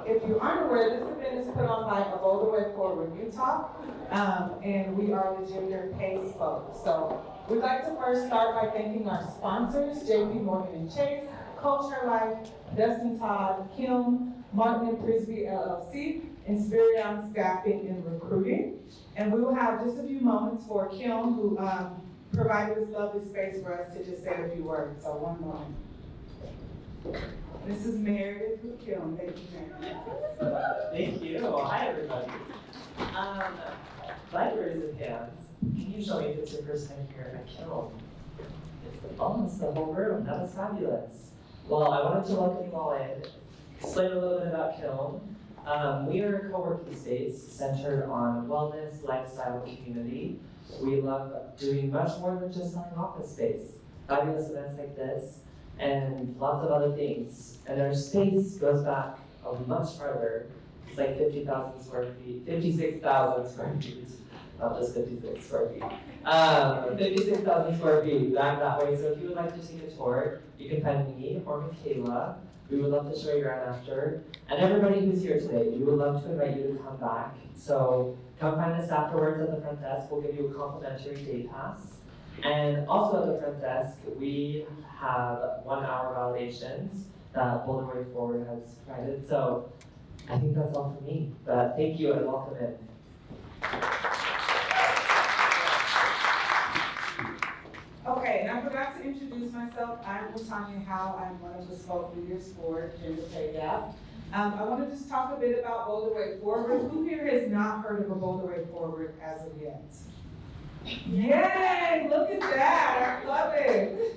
If you aren't aware, this event is put on by A Bolder Way Forward Utah, and we are the Gender Pace folks. So we'd like to first start by thanking our sponsors, JP Morgan and Chase, Culture Life, Dustin Todd, KILN, Martin and Prisby LLC, and Spirion Staffing and Recruiting. And we will have just a few moments for KILN, who provided this lovely space for us to just say a few words. So one moment. This is Meredith with KILN. Thank you, Meredith. Thank you. Hi, everybody. Libraries of hands. Can you show me if it's your first time here at KILN? It's the whole room. That was fabulous. Well, I wanted to welcome you all in, explain a little bit about KILN. We are a co-working space centered on wellness, lifestyle, and community. We love doing much more than just selling office space. Fabulous events like this, and lots of other things. And our space goes back much farther. It's like 50,000 square feet, 56,000 square feet, not just 56 square feet. 56,000 square feet back that way. So if you would like to take a tour, you can find me or Michaela. We would love to show you around after. And everybody who's here today, we would love to invite you to come back. So come find us afterwards at the front desk. We'll give you a complimentary day pass. And also at the front desk, we have 1 hour validations that Bolder Way Forward has provided. So I think that's all for me. But thank you and welcome in. Okay, and I forgot to introduce myself. I'm Latonya Howell. I'm one of the spoke leaders for Gender Pay Gap. I want to just talk a bit about Bolder Way Forward. Who here has not heard of a Bolder Way Forward as of yet? Yay! Look at that! I love it.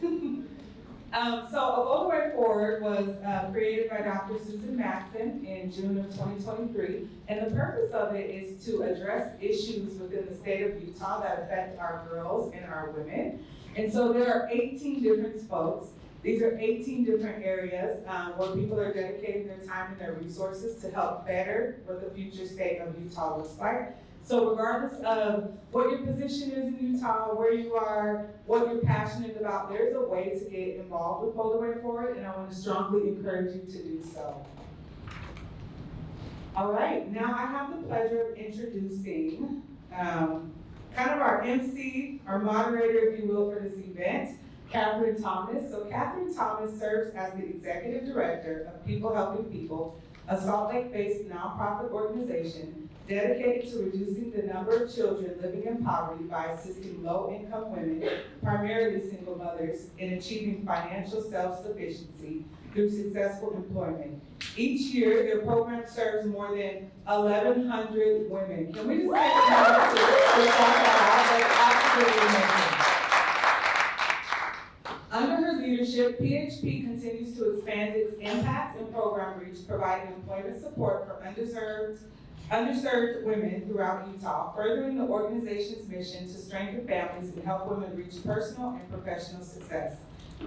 So A Bolder Way Forward was created by Dr. Susan Maxson in June of 2023, and the purpose of it is to address issues within the state of Utah that affect our girls and our women. And so there are 18 different spokes. These are 18 different areas where people are dedicating their time and their resources to help better what the future state of Utah looks like. So regardless of what your position is in Utah, where you are, what you're passionate about, there's a way to get involved with Bolder Way Forward, and I want to strongly encourage you to do so. All right, now I have the pleasure of introducing kind of our MC, our moderator, if you will, for this event, Catherine Thomas. So Catherine Thomas serves as the Executive Director of People Helping People, a Salt Lake-based nonprofit organization dedicated to reducing the number of children living in poverty by assisting low-income women, primarily single mothers, in achieving financial self-sufficiency through successful employment. Each year, their program serves more than 1,100 women. Can we just take a moment to talk about that? That's absolutely amazing. Under her leadership, PHP continues to expand its impact and program reach, providing employment support for underserved women throughout Utah, furthering the organization's mission to strengthen families and help women reach personal and professional success.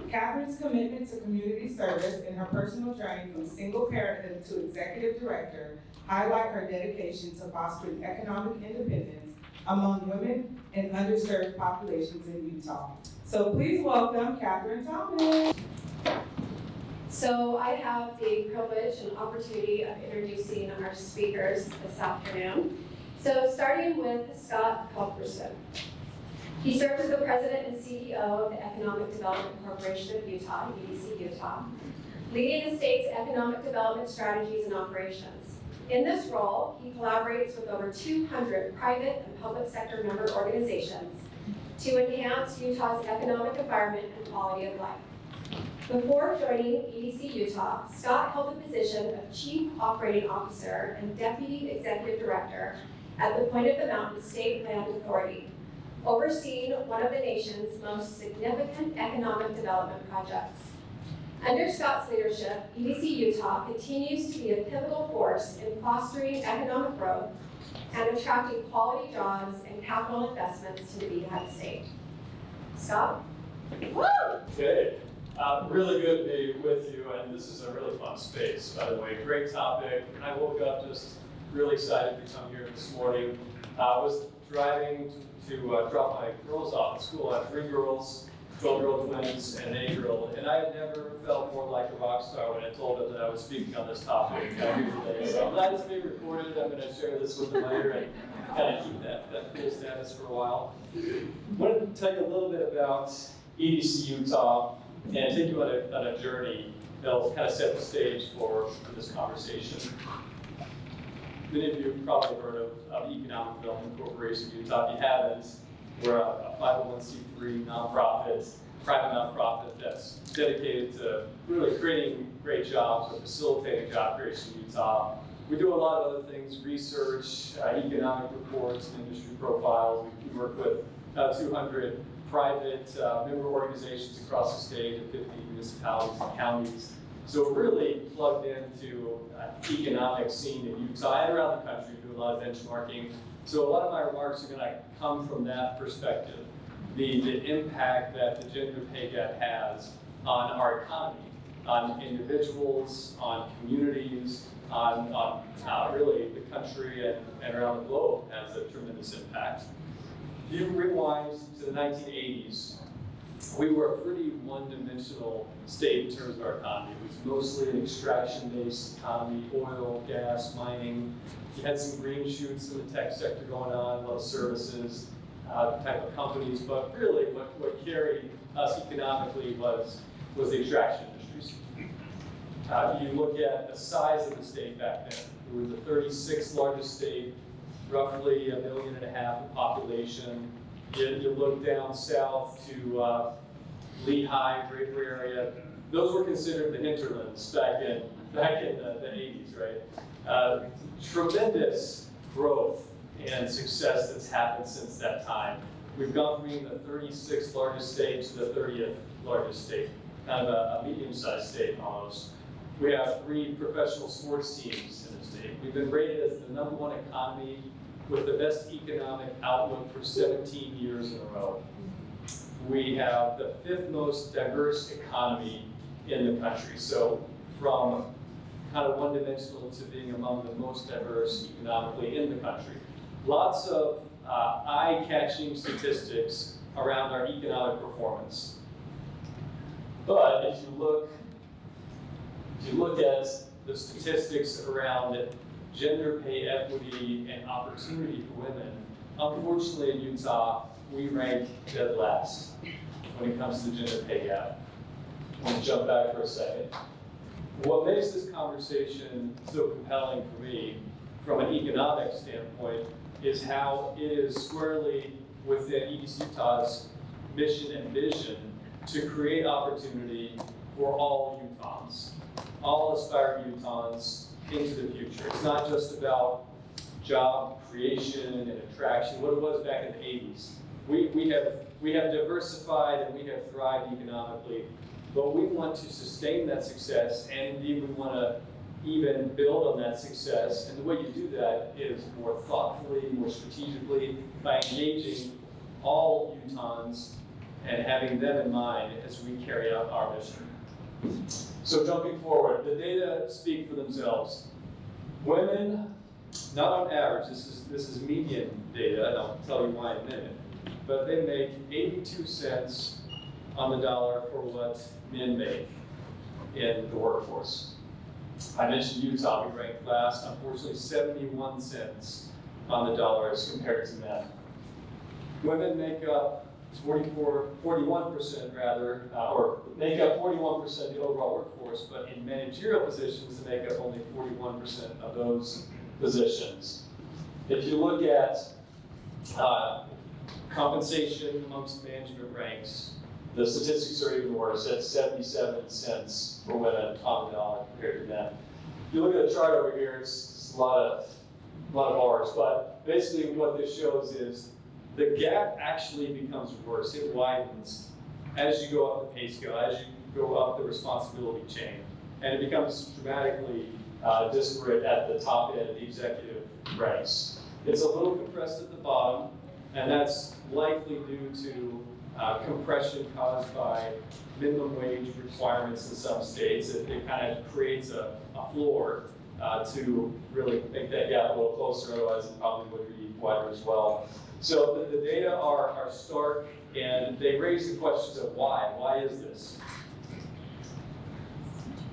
Catherine's commitment to community service and her personal journey from single parenthood to executive director highlight her dedication to fostering economic independence among women and underserved populations in Utah. So please welcome Catherine Thomas. So I have the privilege and opportunity of introducing our speakers this afternoon. So starting with Scott Cuthbertson. He served as the president and CEO of the Economic Development Corporation of Utah, EDC Utah, leading the state's economic development strategies and operations. In this role, he collaborates with over 200 private and public sector member organizations to enhance Utah's economic environment and quality of life. Before joining EDC Utah, Scott held the position of Chief Operating Officer and Deputy Executive Director at the Point of the Mountain State Land Authority, overseeing one of the nation's most significant economic development projects. Under Scott's leadership, EDC Utah continues to be a pivotal force in fostering economic growth and attracting quality jobs and capital investments to the Beehive State. Scott? Woo! Okay. Really good to be with you, and this is a really fun space, by the way. Great topic. I woke up just really excited to come here this morning. I was driving to drop my girls off at school. I have 3 girls, 12-year-old twins and an 8-year-old, and I had never felt more like a rock star when I told them that I was speaking on this topic here today. So I'm glad it's being recorded. I'm going to share this with them later and kind of keep that cool status for a while. I wanted to tell you a little bit about EDC Utah and take you on a journey that'll kind of set the stage for this conversation. Many of you have probably heard of Economic Development Corporation of Utah. If you haven't, we're a 501c3 nonprofit, private nonprofit that's dedicated to really creating great jobs or facilitating job creation in Utah. We do a lot of other things, research, economic reports, and industry profiles. We work with 200 private member organizations across the state and 50 municipalities and counties. So we're really plugged into economic scene in Utah and around the country. We do a lot of benchmarking. So a lot of my remarks are going to come from that perspective, the impact that the gender pay gap has on our economy, on individuals, on communities, on really the country and around the globe has a tremendous impact. If you rewind to the 1980s, we were a pretty one-dimensional state in terms of our economy. It was mostly an extraction-based economy, oil, gas, mining. You had some green shoots in the tech sector going on, a lot of services, type of companies, but really what carried us economically was the extraction industries. You look at the size of the state back then. We were the 36th largest state, roughly 1.5 million in population. You look down south to Lehigh, Draper area. Those were considered the hinterlands back in the 80s, right? Tremendous growth and success that's happened since that time. We've gone from being the 36th largest state to the 30th largest state, kind of a medium-sized state almost. We have 3 professional sports teams in the state. We've been rated as the #1 economy with the best economic outlook for 17 years in a row. We have the 5th most diverse economy in the country. So from kind of one-dimensional to being among the most diverse economically in the country. Lots of eye-catching statistics around our economic performance. But if you look at the statistics around gender pay equity and opportunity for women, unfortunately in Utah, we rank dead last when it comes to the gender pay gap. I'm going to jump back for a second. What makes this conversation so compelling for me from an economic standpoint is how it is squarely within EDC Utah's mission and vision to create opportunity for all Utahns, all aspiring Utahns into the future. It's not just about job creation and attraction, what it was back in the 80s. We have diversified and we have thrived economically, but we want to sustain that success, and indeed we want to even build on that success. And the way you do that is more thoughtfully, more strategically, by engaging all Utahns and having them in mind as we carry out our mission. So jumping forward, the data speak for themselves. Women, not on average, this is median data, and I'll tell you why in a minute, but they make 82 cents on the dollar for what men make in the workforce. I mentioned Utah, we ranked last, unfortunately 71 cents on the dollar as compared to men. Women make up 41% rather, or make up 41% of the overall workforce, but in managerial positions, they make up only 41% of those positions. If you look at compensation amongst management ranks, the statistics are even worse. It's 77 cents for women on the dollar compared to men. If you look at the chart over here, it's a lot of bars, but basically what this shows is the gap actually becomes worse. It widens as you go up the pay scale, as you go up the responsibility chain, and it becomes dramatically disparate at the top end of the executive ranks. It's a little compressed at the bottom, and that's likely due to compression caused by minimum wage requirements in some states. It kind of creates a floor. to really make that gap a little closer, otherwise it probably would be wider as well. So the data are stark, and they raise the questions of why. Why is this?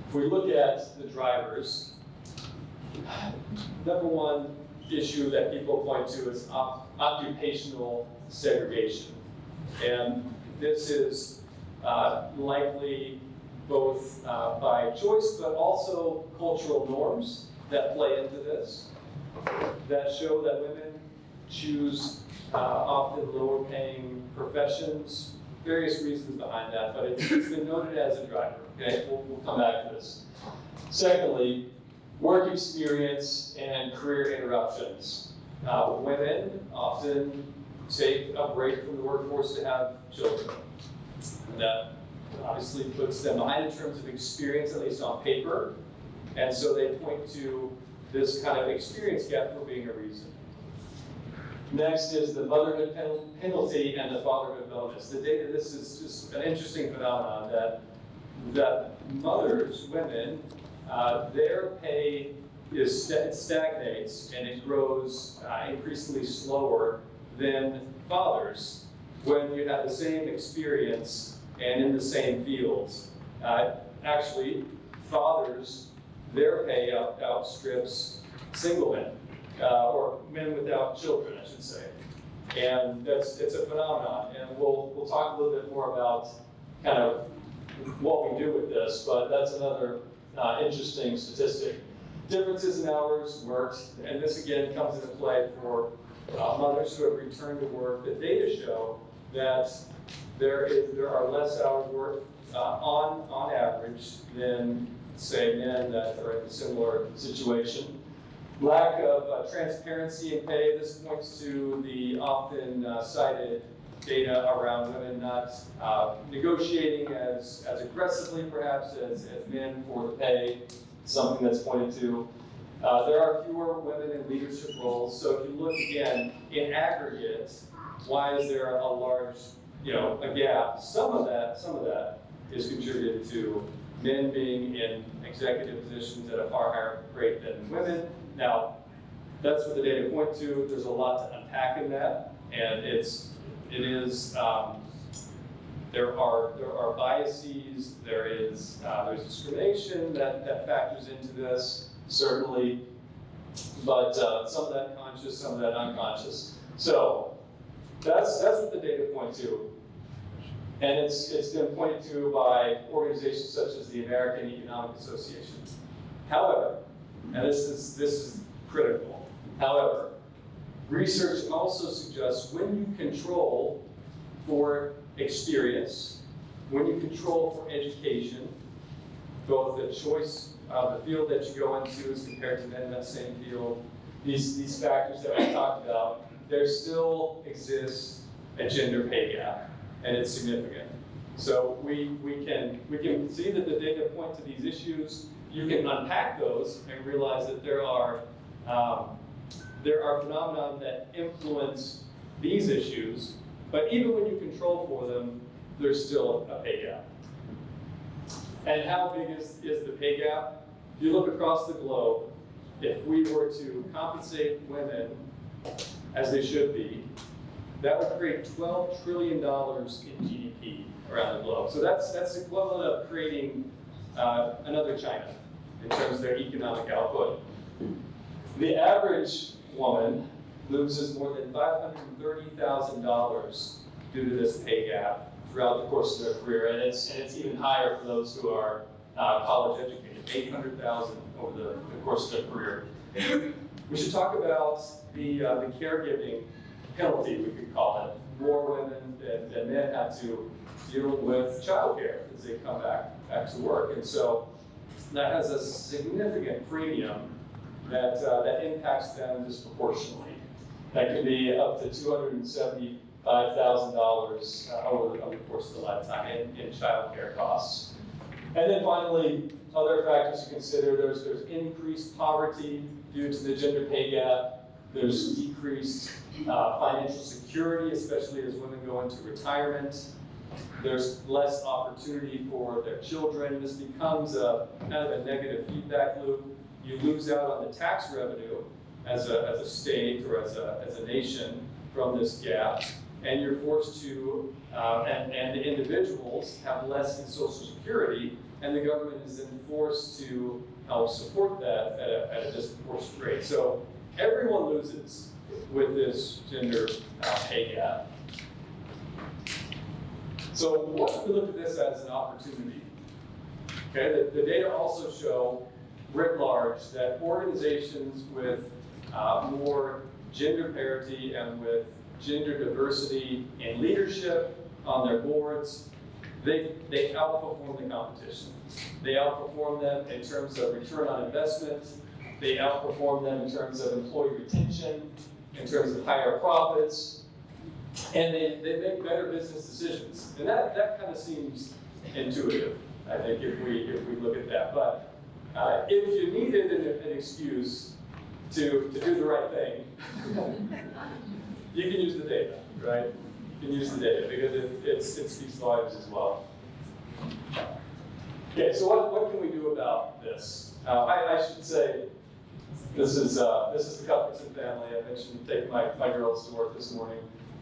If we look at the drivers, number one issue that people point to is occupational segregation. And this is likely both by choice, but also cultural norms that play into this, that show that women choose often lower paying professions, various reasons behind that, but it's been noted as a driver, okay? We'll come back to this. Secondly, work experience and career interruptions. Women often take a break from the workforce to have children. And that obviously puts them behind in terms of experience, at least on paper. And so they point to this kind of experience gap for being a reason. Next is the motherhood penalty and the fatherhood bonus. The data, this is just an interesting phenomenon that mothers, women, their pay stagnates and it grows increasingly slower than fathers when you have the same experience and in the same fields. Actually, fathers, their pay outstrips single men, or men without children, I should say. And it's a phenomenon, and we'll talk a little bit more about kind of what we do with this, but that's another interesting statistic. Differences in hours worked, and this again comes into play for mothers who have returned to work. The data show that there are less hours worked on average than, say, men that are in a similar situation. Lack of transparency in pay. This points to the often cited data around women not negotiating as aggressively, perhaps, as men for the pay. Something that's pointed to. There are fewer women in leadership roles. So if you look again in aggregate, why is there a large, a gap? Some of that is contributed to men being in executive positions at a far higher rate than women. Now, that's what the data point to. There's a lot to unpack in that, and there are biases. There's discrimination that factors into this, certainly, but some of that conscious, some of that unconscious. So that's what the data point to. And it's been pointed to by organizations such as the American Economic Association. However, and this is critical, however, research also suggests when you control for experience, when you control for education, both the choice of the field that you go into as compared to men in that same field, these factors that we talked about, there still exists a gender pay gap, and it's significant. So we can see that the data point to these issues. You can unpack those and realize that there are phenomena that influence these issues, but even when you control for them, there's still a pay gap. And how big is the pay gap? If you look across the globe, if we were to compensate women as they should be, that would create $12 trillion in GDP around the globe. So that's equivalent of creating another China in terms of their economic output. The average woman loses more than $530,000 due to this pay gap throughout the course of their career, and it's even higher for those who are college educated, $800,000 over the course of their career. We should talk about the caregiving penalty, we could call it. More women than men have to deal with childcare as they come back to work, and so that has a significant premium that impacts them disproportionately. That can be up to $275,000 over the course of the lifetime in childcare costs. And then finally, other factors to consider. There's increased poverty due to the gender pay gap. There's decreased financial security, especially as women go into retirement. There's less opportunity for their children. This becomes a kind of a negative feedback loop. you lose out on the tax revenue as a state or as a nation from this gap, and you're forced to, and the individuals have less in Social Security, and the government is then forced to help support that at a disproportionate rate. So everyone loses with this gender pay gap. So what if we look at this as an opportunity? Okay, the data also show, writ large, that organizations with more gender parity and with gender diversity in leadership on their boards, they outperform the competition. They outperform them in terms of return on investment. They outperform them in terms of employee retention, in terms of higher profits, and they make better business decisions. And that kind of seems intuitive, I think, if we look at that. But if you needed an excuse to do the right thing, you can use the data, right? You can use the data because it speaks volumes as well. Okay, so what can we do about this? I should say this is the Cuthbertson family. I mentioned taking my girls to work this morning.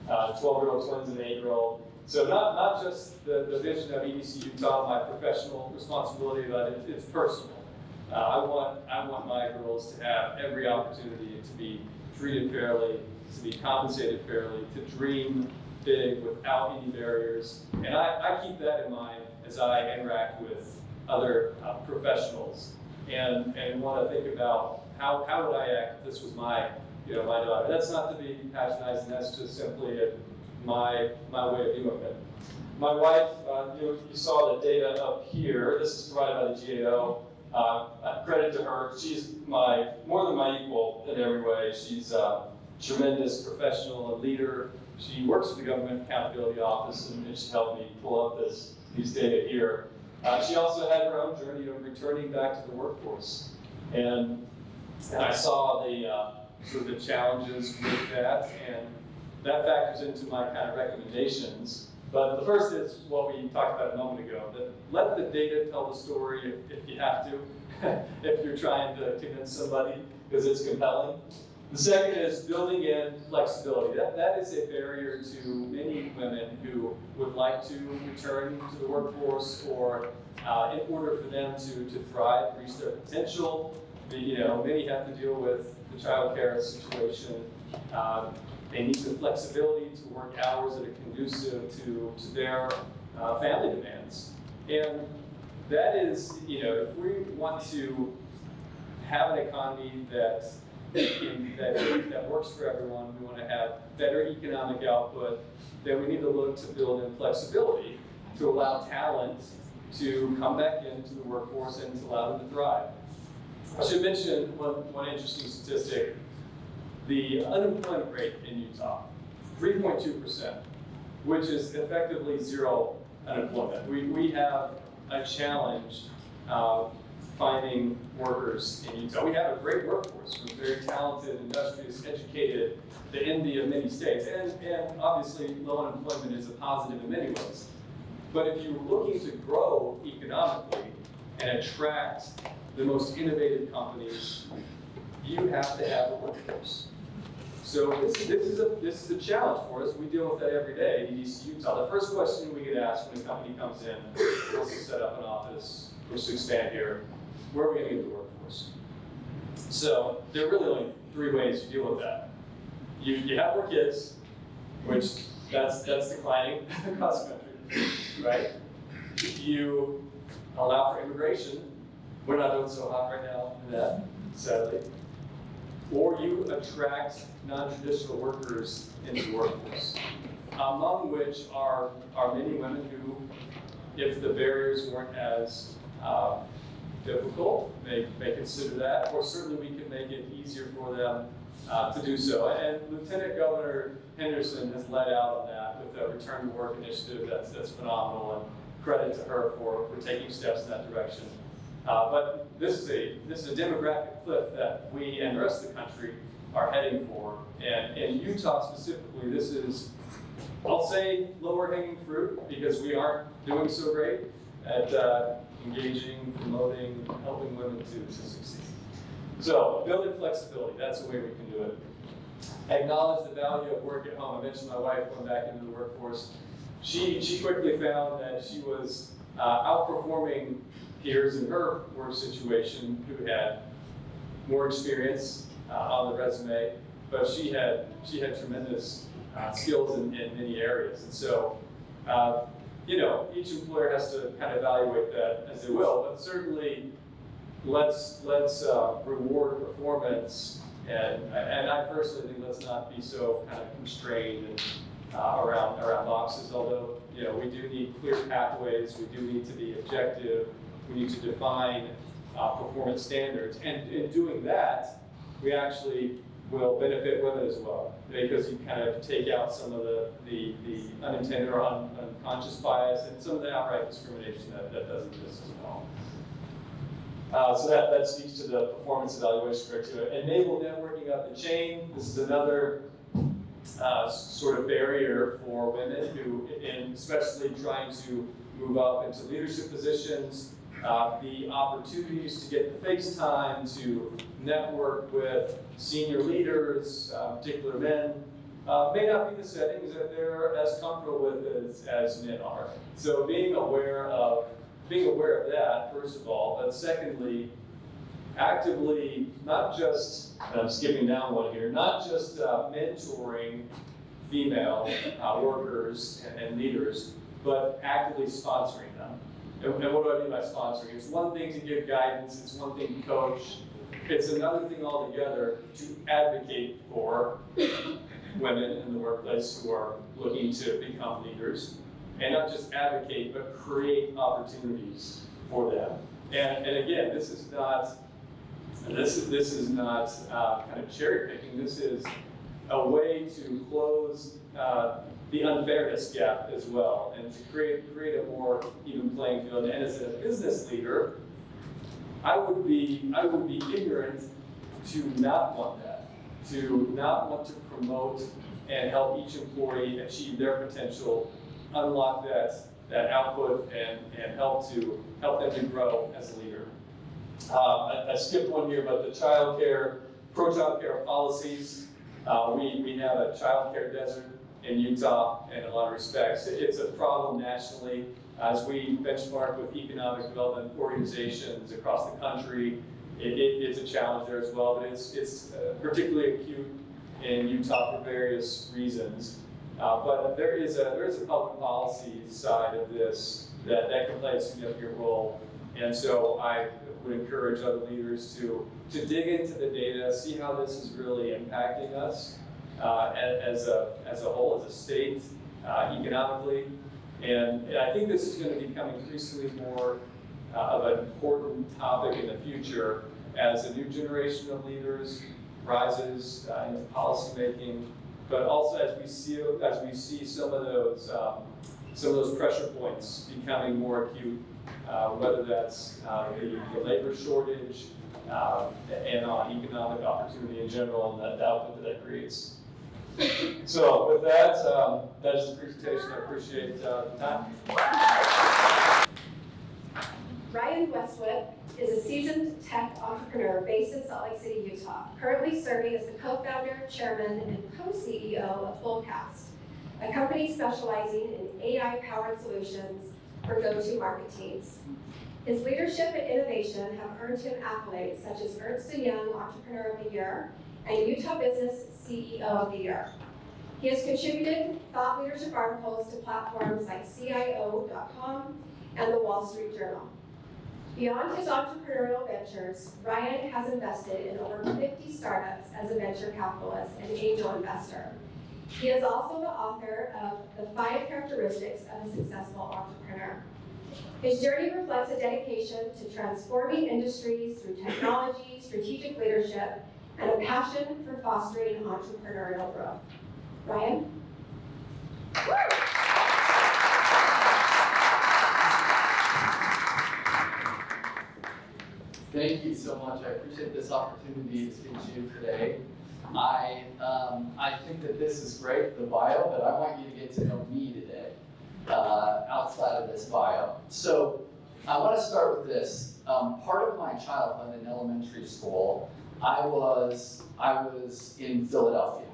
12-year-old twins and an 8-year-old. So not just the vision of EDC Utah, my professional responsibility, but it's personal. I want my girls to have every opportunity to be treated fairly, to be compensated fairly, to dream big without any barriers. And I keep that in mind as I interact with other professionals and want to think about how would I act if this was my daughter. That's not to be patronizing, that's just simply my way of viewing it. My wife, you saw the data up here. This is provided by the GAO. Credit to her, she's more than my equal in every way. She's a tremendous professional and leader. She works for the Government Accountability Office, and she helped me pull up these data here. She also had her own journey of returning back to the workforce. And I saw sort of the challenges with that, and that factors into my kind of recommendations. But the first is what we talked about a moment ago, that let the data tell the story if you have to, if you're trying to convince somebody, because it's compelling. The second is building in flexibility. That is a barrier to many women who would like to return to the workforce, or in order for them to thrive, reach their potential. Many have to deal with the child care situation. They need the flexibility to work hours that are conducive to their family demands. And that is, if we want to have an economy that works for everyone, we want to have better economic output, then we need to look to build in flexibility to allow talent to come back into the workforce and to allow them to thrive. I should mention one interesting statistic. The unemployment rate in Utah, 3.2%, which is effectively zero unemployment. We have a challenge finding workers in Utah. We have a great workforce. We're very talented, industrious, educated, the envy of many states. And obviously, low unemployment is a positive in many ways. But if you're looking to grow economically and attract the most innovative companies, you have to have a workforce. So this is a challenge for us. We deal with that every day at EDC Utah. The first question we get asked when a company comes in, wants to set up an office, wants to expand here, where are we going to get the workforce? So there are really only three ways you deal with that. You have more kids, which that's declining across the country, right? You allow for immigration. We're not doing so hot right now in that, sadly. Or you attract non-traditional workers into the workforce, among which are many women who, if the barriers weren't as difficult, may consider that, or certainly we can make it easier for them to do so. And Lieutenant Governor Henderson has led out on that with the Return to Work initiative. That's phenomenal, and credit to her for taking steps in that direction. But this is a demographic cliff that we and the rest of the country are heading for. And in Utah specifically, this is, I'll say, lower hanging fruit, because we aren't doing so great at engaging, promoting, helping women to succeed. So building flexibility, that's the way we can do it. Acknowledge the value of work at home. I mentioned my wife going back into the workforce. She quickly found that she was outperforming peers in her work situation who had more experience on the resume, but she had tremendous skills in many areas. And so, you know, each employer has to kind of evaluate that as they will, but certainly let's reward performance, and I personally think let's not be so kind of constrained and around boxes, although, you know, we do need clear pathways, we do need to be objective, we need to define performance standards, and in doing that, we actually will benefit women as well, because you kind of take out some of the unintended or unconscious bias and some of the outright discrimination that does exist as well. So that speaks to the performance evaluation criteria. Enable networking up the chain. This is another sort of barrier for women who, and especially trying to move up into leadership positions, the opportunities to get the face time to network with senior leaders, particular men, may not be the settings that they're as comfortable with as men are. So being aware of that, first of all, but secondly, actively, not just, and I'm skipping down one here, not just mentoring female workers and leaders, but actively sponsoring them. And what do I mean by sponsoring? It's one thing to give guidance, it's one thing to coach, it's another thing altogether to advocate for women in the workplace who are looking to become leaders. And not just advocate, but create opportunities for them. And again, this is not kind of cherry picking. This is a way to close the unfairness gap as well, and to create a more even playing field. And as a business leader, I would be ignorant to not want that, to not want to promote and help each employee achieve their potential, unlock that output, and help them to grow as a leader. I skipped one here, but the pro-child care policies. We have a child care desert in Utah in a lot of respects. It's a problem nationally. As we benchmark with economic development organizations across the country, it's a challenge there as well, but it's particularly acute in Utah for various reasons. But there is a public policy side of this that can play a significant role. And so I would encourage other leaders to dig into the data, see how this is really impacting us as a whole, as a state, economically. And I think this is going to become increasingly more of an important topic in the future as a new generation of leaders rises into policymaking, but also as we see some of those pressure points becoming more acute, whether that's the labor shortage and on economic opportunity in general, and the output that creates. So with that, that is the presentation. I appreciate the time. Ryan Westwood is a seasoned tech entrepreneur based in Salt Lake City, Utah, currently serving as the co-founder, chairman, and co-CEO of Fullcast, a company specializing in AI-powered solutions for go-to-market teams. His leadership and innovation have earned him accolades such as Ernst & Young Entrepreneur of the Year and Utah Business CEO of the Year. He has contributed thought leadership articles to platforms like CIO.com and the Wall Street Journal. Beyond his entrepreneurial ventures, Ryan has invested in over 50 startups as a venture capitalist and angel investor. He is also the author of The 5 Characteristics of a Successful Entrepreneur. His journey reflects a dedication to transforming industries through technology, strategic leadership, and a passion for fostering entrepreneurial growth. Ryan? Thank you so much. I appreciate this opportunity to speak to you today. I think that this is great, the bio, but I want you to get to know me today, outside of this bio. So I want to start with this. Part of my childhood in elementary school, I was in Philadelphia.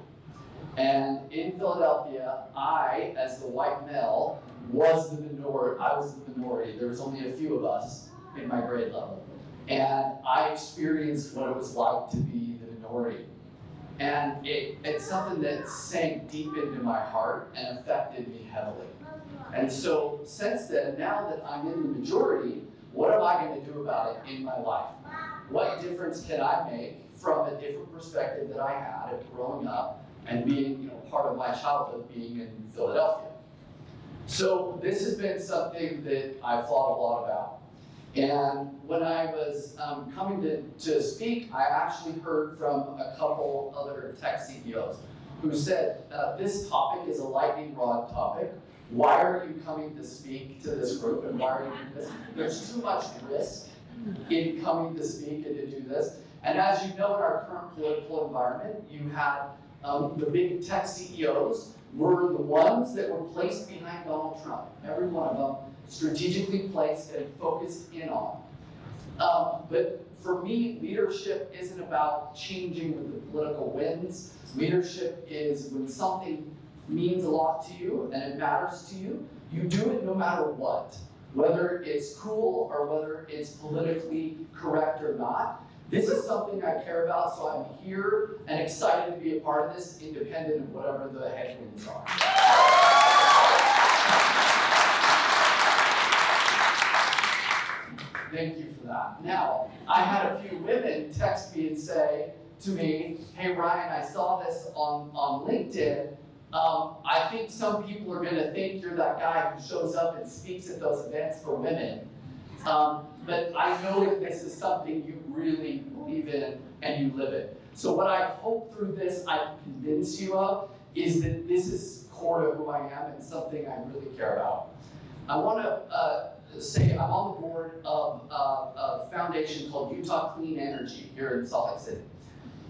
And in Philadelphia, I, as the white male, was the minority. I was the minority. There was only a few of us in my grade level. And I experienced what it was like to be the minority. And it's something that sank deep into my heart and affected me heavily. And so since then, now that I'm in the majority, what am I going to do about it in my life? What difference can I make from a different perspective that I had of growing up and being, part of my childhood being in Philadelphia? So this has been something that I've thought a lot about. And when I was coming to speak, I actually heard from a couple other tech CEOs who said, this topic is a lightning rod topic. Why are you coming to speak to this group, and why are you doing this? There's too much risk in coming to speak and to do this. And as you know, in our current political environment, you had the big tech CEOs were the ones that were placed behind Donald Trump. Every one of them strategically placed and focused in on. But for me, leadership isn't about changing with the political winds. Leadership is when something means a lot to you and it matters to you, you do it no matter what. Whether it's cool or whether it's politically correct or not. This is something I care about, so I'm here and excited to be a part of this, independent of whatever the headwinds are. Thank you for that. Now, I had a few women text me and say to me, hey Ryan, I saw this on LinkedIn. I think some people are gonna think you're that guy who shows up and speaks at those events for women. But I know that this is something you really believe in and you live it. So what I hope through this I can convince you of is that this is core to who I am and something I really care about. I want to say I'm on the board of a foundation called Utah Clean Energy here in Salt Lake City.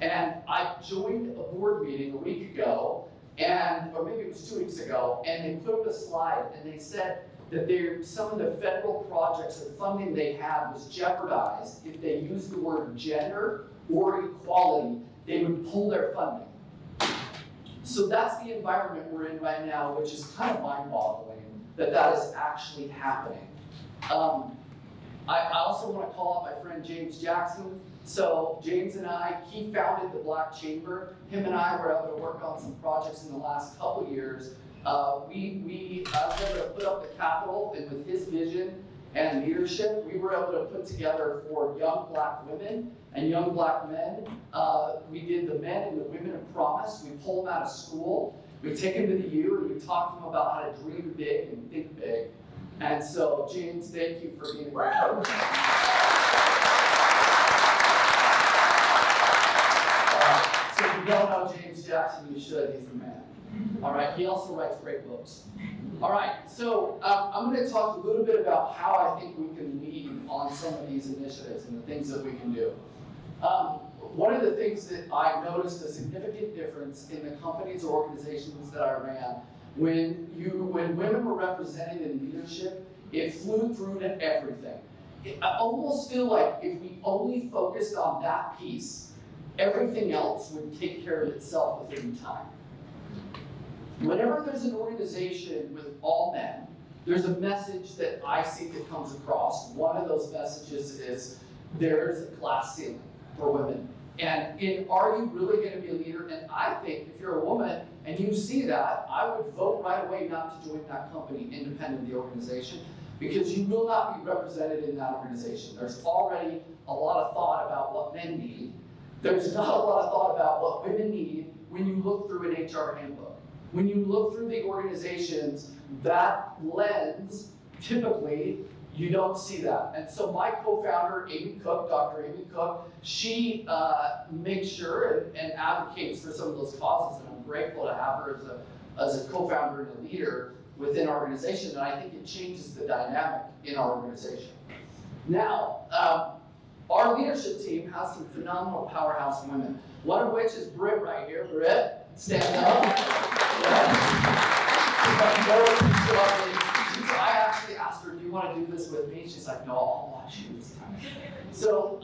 And I joined a board meeting a week ago, or maybe it was 2 weeks ago, and they put up a slide and they said that some of the federal projects or funding they had was jeopardized if they used the word gender or equality, they would pull their funding. So that's the environment we're in right now, which is kind of mind-boggling that is actually happening. I also want to call out my friend James Jackson. So James and he founded the Black Chamber. Him and I were able to work on some projects in the last couple years. We was able to put up the Capitol, and with his vision and leadership, we were able to put together for young Black women and young Black men. We did the men and the women of promise. We pulled them out of school. We take them to the U, and we talk to them about how to dream big and think big. And so, James, thank you for being a great coach. So if you don't know James Jackson, you should. He's the man. All right, he also writes great books. All right, so I'm going to talk a little bit about how I think we can lead on some of these initiatives and the things that we can do. One of the things that I noticed a significant difference in the companies or organizations that I ran, when women were represented in leadership, it flew through to everything. I almost feel like if we only focused on that piece, everything else would take care of itself within time. Whenever there's an organization with all men, there's a message that I see that comes across. One of those messages is there's a glass ceiling for women. And are you really going to be a leader? And I think if you're a woman and you see that, I would vote right away not to join that company independent of the organization, because you will not be represented in that organization. There's already a lot of thought about what men need. There's not a lot of thought about what women need when you look through an HR handbook. When you look through the organizations, that lens, typically, you don't see that. And so my co-founder, Amy Cook, Dr. Amy Cook, she makes sure and advocates for some of those causes, and I'm grateful to have her as a co-founder and a leader within our organization, and I think it changes the dynamic in our organization. Now, our leadership team has some phenomenal powerhouse women, one of which is Britt right here. Britt, stand up. Yeah. I actually asked her, do you want to do this with me? She's like, no, I'll watch you this time. So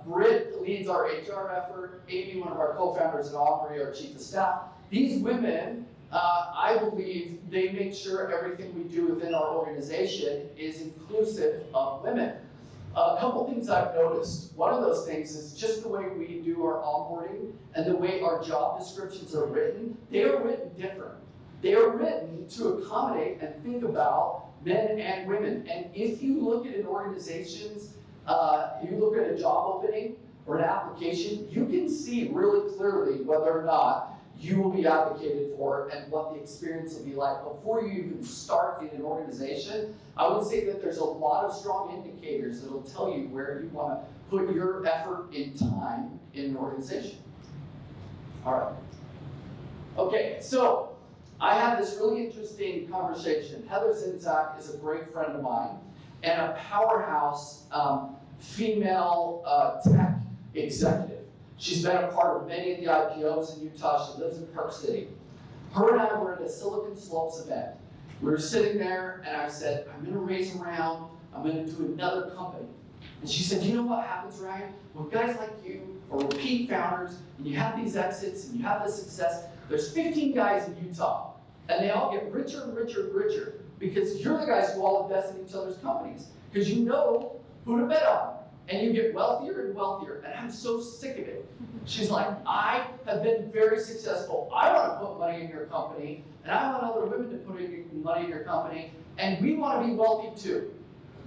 Britt leads our HR effort, Amy, one of our co-founders, and Aubrey, our chief of staff. These women, I believe they make sure everything we do within our organization is inclusive of women. A couple things I've noticed. One of those things is just the way we do our onboarding and the way our job descriptions are written. They are written different. They are written to accommodate and think about men and women. And if you look at an organization's, you look at a job opening or an application, you can see really clearly whether or not you will be advocated for and what the experience will be like before you even start in an organization. I would say that there's a lot of strong indicators that will tell you where you want to put your effort and time in an organization. All right. Okay, so I had this really interesting conversation. Heather Zinzak is a great friend of mine and a powerhouse female tech executive. She's been a part of many of the IPOs in Utah. She lives in Park City. Her and I were at a Silicon Slopes event. We were sitting there, and I said, I'm going to raise a round. I'm going to do another company. And she said, you know what happens, Ryan? When guys like you are repeat founders, and you have these exits, and you have this success, there's 15 guys in Utah, and they all get richer and richer and richer because you're the guys who all invest in each other's companies because you know who to bet on. And you get wealthier and wealthier, and I'm so sick of it. She's like, I have been very successful. I want to put money in your company, and I want other women to put money in your company, and we want to be wealthy too.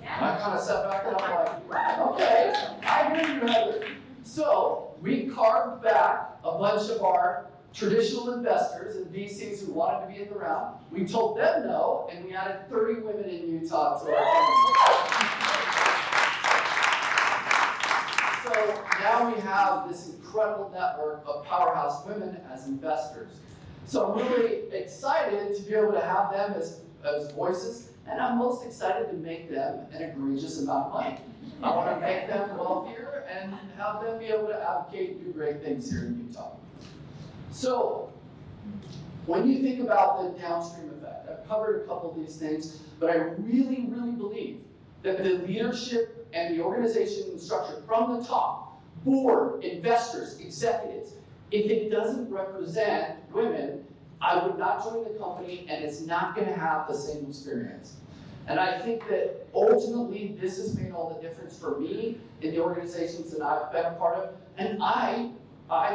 And I kind of sat back and I'm like, okay, I hear you, Heather. So we carved back a bunch of our traditional investors and VCs who wanted to be in the round. We told them no, and we added 30 women in Utah to our company. So now we have this incredible network of powerhouse women as investors. So I'm really excited to be able to have them as voices, and I'm most excited to make them an egregious amount of money. I want to make them wealthier and have them be able to advocate and do great things here in Utah. So when you think about the downstream effect, I've covered a couple of these things, but I really, really believe that the leadership and the organization structure from the top, board, investors, executives, if it doesn't represent women, I would not join the company and it's not going to have the same experience. And I think that ultimately this has made all the difference for me in the organizations that I've been a part of. And I've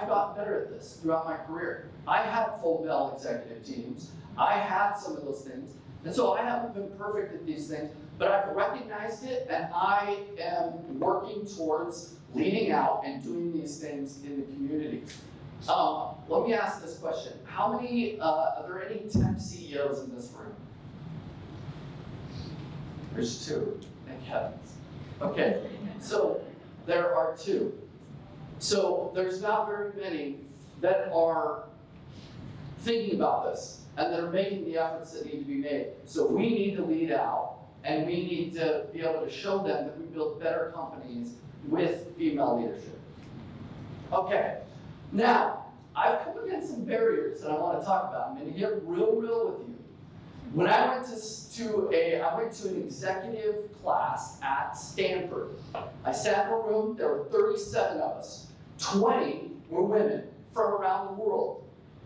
gotten better at this throughout my career. I had full male executive teams. I had some of those things. And so I haven't been perfect at these things, but I've recognized it and I am working towards leading out and doing these things in the community. Let me ask this question. How many, are there any tech CEOs in this room? There's 2, thank heavens. Okay, so there are 2. So there's not very many that are thinking about this and that are making the efforts that need to be made. So we need to lead out and we need to be able to show them that we build better companies with female leadership. Okay, now I've come against some barriers that I want to talk about. I'm going to get real with you. When I went to an executive class at Stanford. I sat in a room, there were 37 of us. 20 were women from around the world.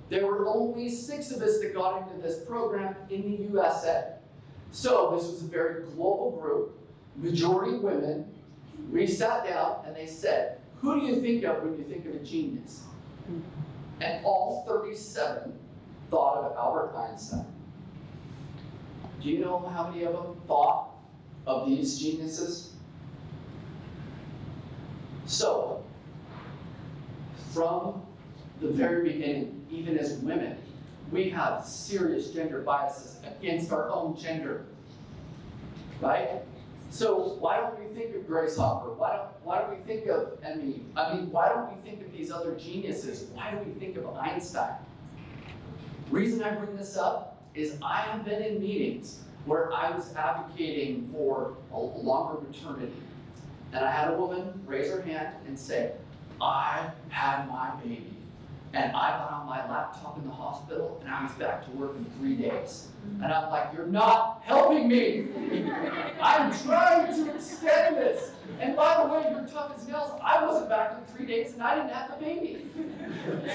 There were only 6 of us that got into this program in the USA. So this was a very global group, majority women. We sat down and they said, who do you think of when you think of a genius? And all 37 thought of Albert Einstein. Do you know how many of them thought of these geniuses? So, from the very beginning, even as women, we have serious gender biases against our own gender, right? So why don't we think of Grace Hopper? Why don't we think of Emmy? Why don't we think of these other geniuses? Why do we think of Einstein? Reason I bring this up is I have been in meetings where I was advocating for a longer maternity. And I had a woman raise her hand and say, I had my baby And I got on my laptop in the hospital, and I was back to work in 3 days. And I'm like, you're not helping me. I'm trying to extend this. And by the way, you're tough as nails. I wasn't back in 3 days, and I didn't have the baby.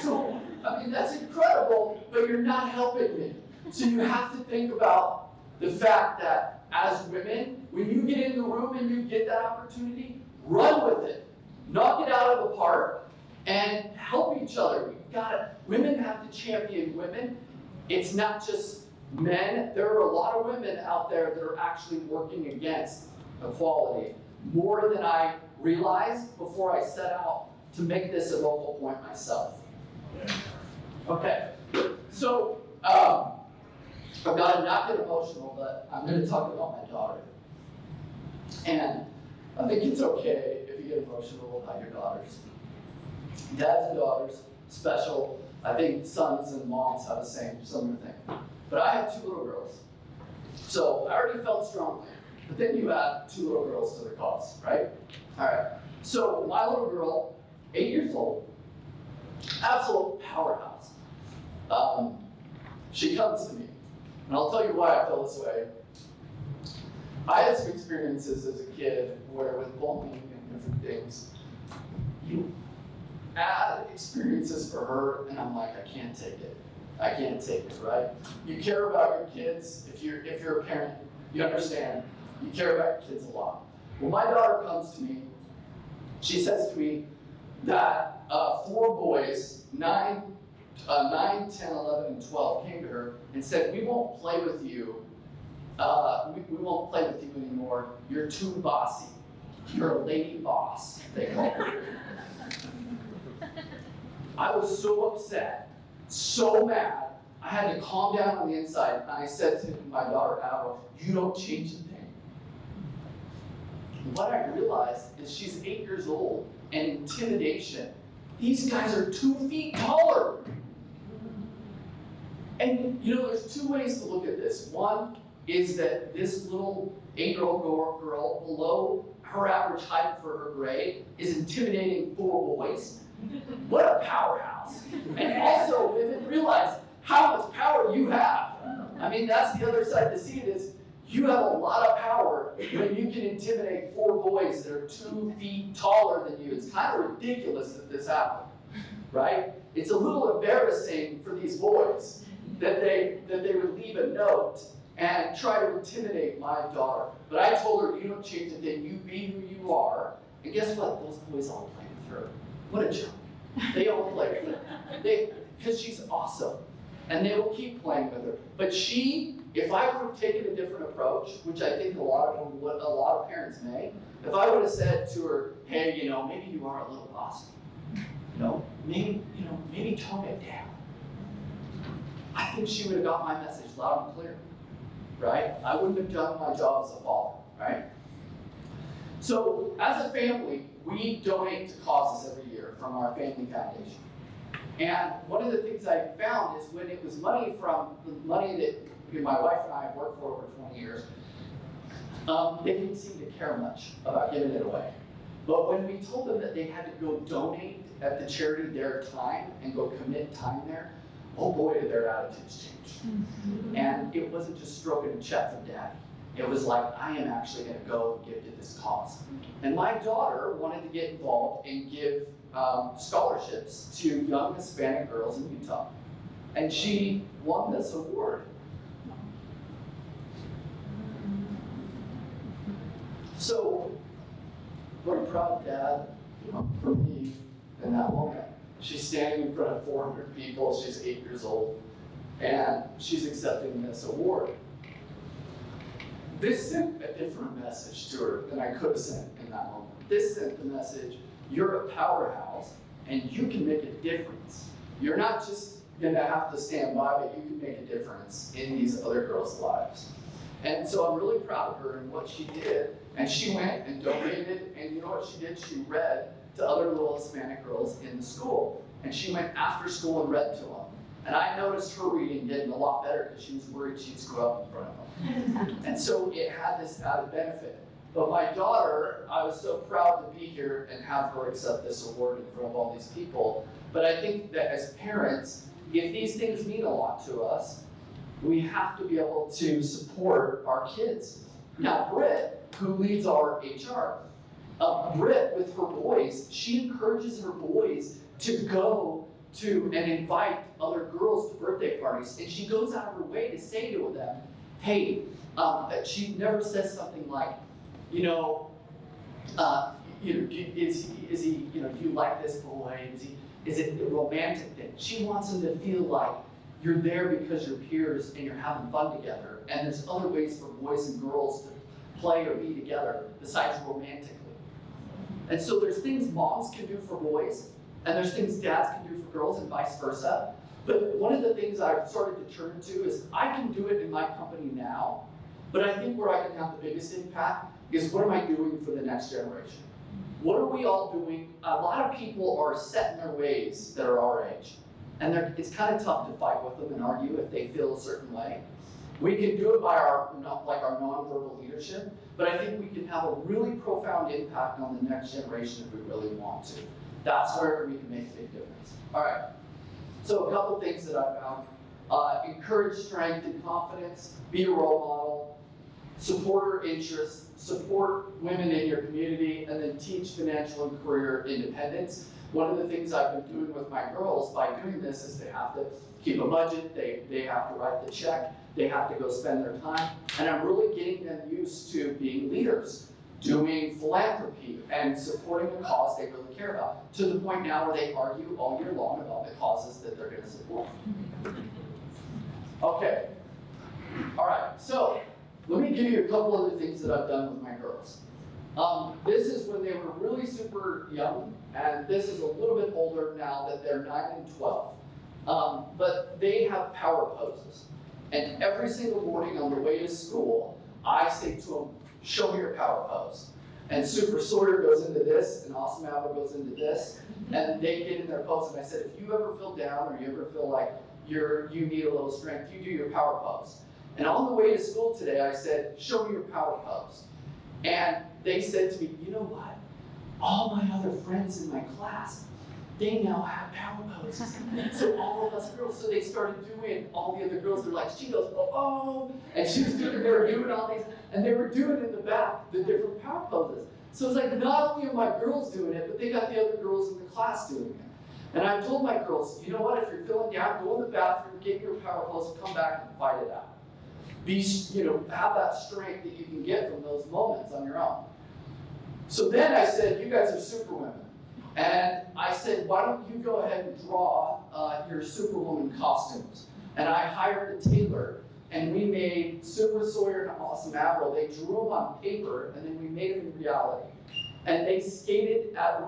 So, I mean, that's incredible, but you're not helping me. So you have to think about the fact that as women, when you get in the room and you get that opportunity, run with it. Knock it out of the park and help each other. Women have to champion women. It's not just men. There are a lot of women out there that are actually working against equality, more than I realized before I set out to make this a local point myself. Okay, so I've got to not get emotional, but I'm going to talk about my daughter. And I think it's okay if you get emotional about your daughters. Dads and daughters, special. I think sons and moms have the same similar thing. But I have 2 little girls. So I already felt strongly. But then you add 2 little girls to the cause, right? All right. So my little girl, 8 years old, absolute powerhouse. She comes to me, and I'll tell you why I feel this way. I had some experiences as a kid where with bullying and different things, you add experiences for her, and I'm like, I can't take it. I can't take it, right? You care about your kids. If you're a parent, you understand. You care about your kids a lot. When my daughter comes to me, she says to me that 4 boys, 9, 10, 11, and 12 came to her and said, we won't play with you. We won't play with you anymore. You're too bossy. You're a lady boss, they call her. I was so upset, so mad. I had to calm down on the inside, and I said to my daughter, Howell, you don't change a thing. What I realized is she's 8 years old, and intimidation. These guys are 2 feet taller. And you know, there's 2 ways to look at this. One is that this little 8-year-old girl below her average height for her grade is intimidating 4 boys. What a powerhouse. And also, women realize how much power you have. I mean, that's the other side to see it is, you have a lot of power when you can intimidate 4 boys that are 2 feet taller than you. It's kind of ridiculous that this happened, right? It's a little embarrassing for these boys that they would leave a note and try to intimidate my daughter. But I told her, you don't change a thing, you be who you are. And guess what? Those boys all play with her. What a joke. They all play with her. Because she's awesome. And they will keep playing with her. But if I would have taken a different approach, which I think a lot of parents may, if I would have said to her, hey, maybe you are a little bossy. Maybe tone it down. I think she would have got my message loud and clear, right? I wouldn't have done my job as a father, right? So as a family, we donate to causes every year from our family foundation. And one of the things I found is when it was money that my wife and I have worked for over 20 years, they didn't seem to care much about giving it away. But when we told them that they had to go donate at the charity their time and go commit time there, oh boy, did their attitudes change. And it wasn't just stroking a check from daddy. It was like, I am actually going to go and give to this cause. And my daughter wanted to get involved and give scholarships to young Hispanic girls in Utah. And she won this award. So, very proud dad for me in that moment. She's standing in front of 400 people, she's 8 years old, and she's accepting this award. This sent a different message to her than I could have sent in that moment. This sent the message, you're a powerhouse, and you can make a difference. You're not just gonna have to stand by, but you can make a difference in these other girls' lives. And so I'm really proud of her and what she did. And she went and donated, and you know what she did? She read to other little Hispanic girls in the school. And she went after school and read to them. And I noticed her reading getting a lot better because she was worried she'd screw up in front of them. And so it had this added benefit. But my daughter, I was so proud to be here and have her accept this award in front of all these people. But I think that as parents, if these things mean a lot to us, we have to be able to support our kids. Now, Britt, who leads our HR, Britt, with her boys, she encourages her boys to go to and invite other girls to birthday parties. And she goes out of her way to say to them, hey, she never says something like, is he, do you like this boy? Is it a romantic thing? She wants them to feel like you're there because you're peers and you're having fun together. And there's other ways for boys and girls to play or be together besides romantically. And so there's things moms can do for boys, and there's things dads can do for girls, and vice versa. But one of the things I've started to turn to is I can do it in my company now, but I think where I can have the biggest impact is what am I doing for the next generation? What are we all doing? A lot of people are set in their ways that are our age. And it's kind of tough to fight with them and argue if they feel a certain way. We can do it by our nonverbal leadership, but I think we can have a really profound impact on the next generation if we really want to. That's where we can make a big difference. All right. So a couple things that I found. Encourage strength and confidence. Be a role model. Support her interests. Support women in your community. And then teach financial and career independence. One of the things I've been doing with my girls by doing this is they have to keep a budget. They have to write the check. They have to go spend their time. And I'm really getting them used to being leaders, doing philanthropy, and supporting a cause they really care about, to the point now where they argue all year long about the causes that they're going to support. Okay. All right. So let me give you a couple other things that I've done with my girls. This is when they were really super young, and this is a little bit older now that they're 9 and 12. But they have power poses. And every single morning on the way to school, I say to them, show me your power pose. And Super Sawyer goes into this, and Awesome Apple goes into this, and they get in their pose. And I said, if you ever feel down or you ever feel like you need a little strength, you do your power pose. And on the way to school today, I said, show me your power pose. And they said to me, you know what? All my other friends in my class, they now have power poses. So all of us girls, so they started doing, all the other girls, they're like, she goes, oh, and she was doing, they were doing all these, and they were doing in the back the different power poses. So it's like, not only are my girls doing it, but they got the other girls in the class doing it. And I told my girls, you know what, if you're feeling down, go in the bathroom, get your power pose, come back and fight it out. Have that strength that you can get from those moments on your own. So then I said, you guys are superwomen. And I said, why don't you go ahead and draw your superwoman costumes? And I hired a tailor, and we made Super Sawyer and Awesome Avril. They drew them on paper, and then we made them in reality. And they skated at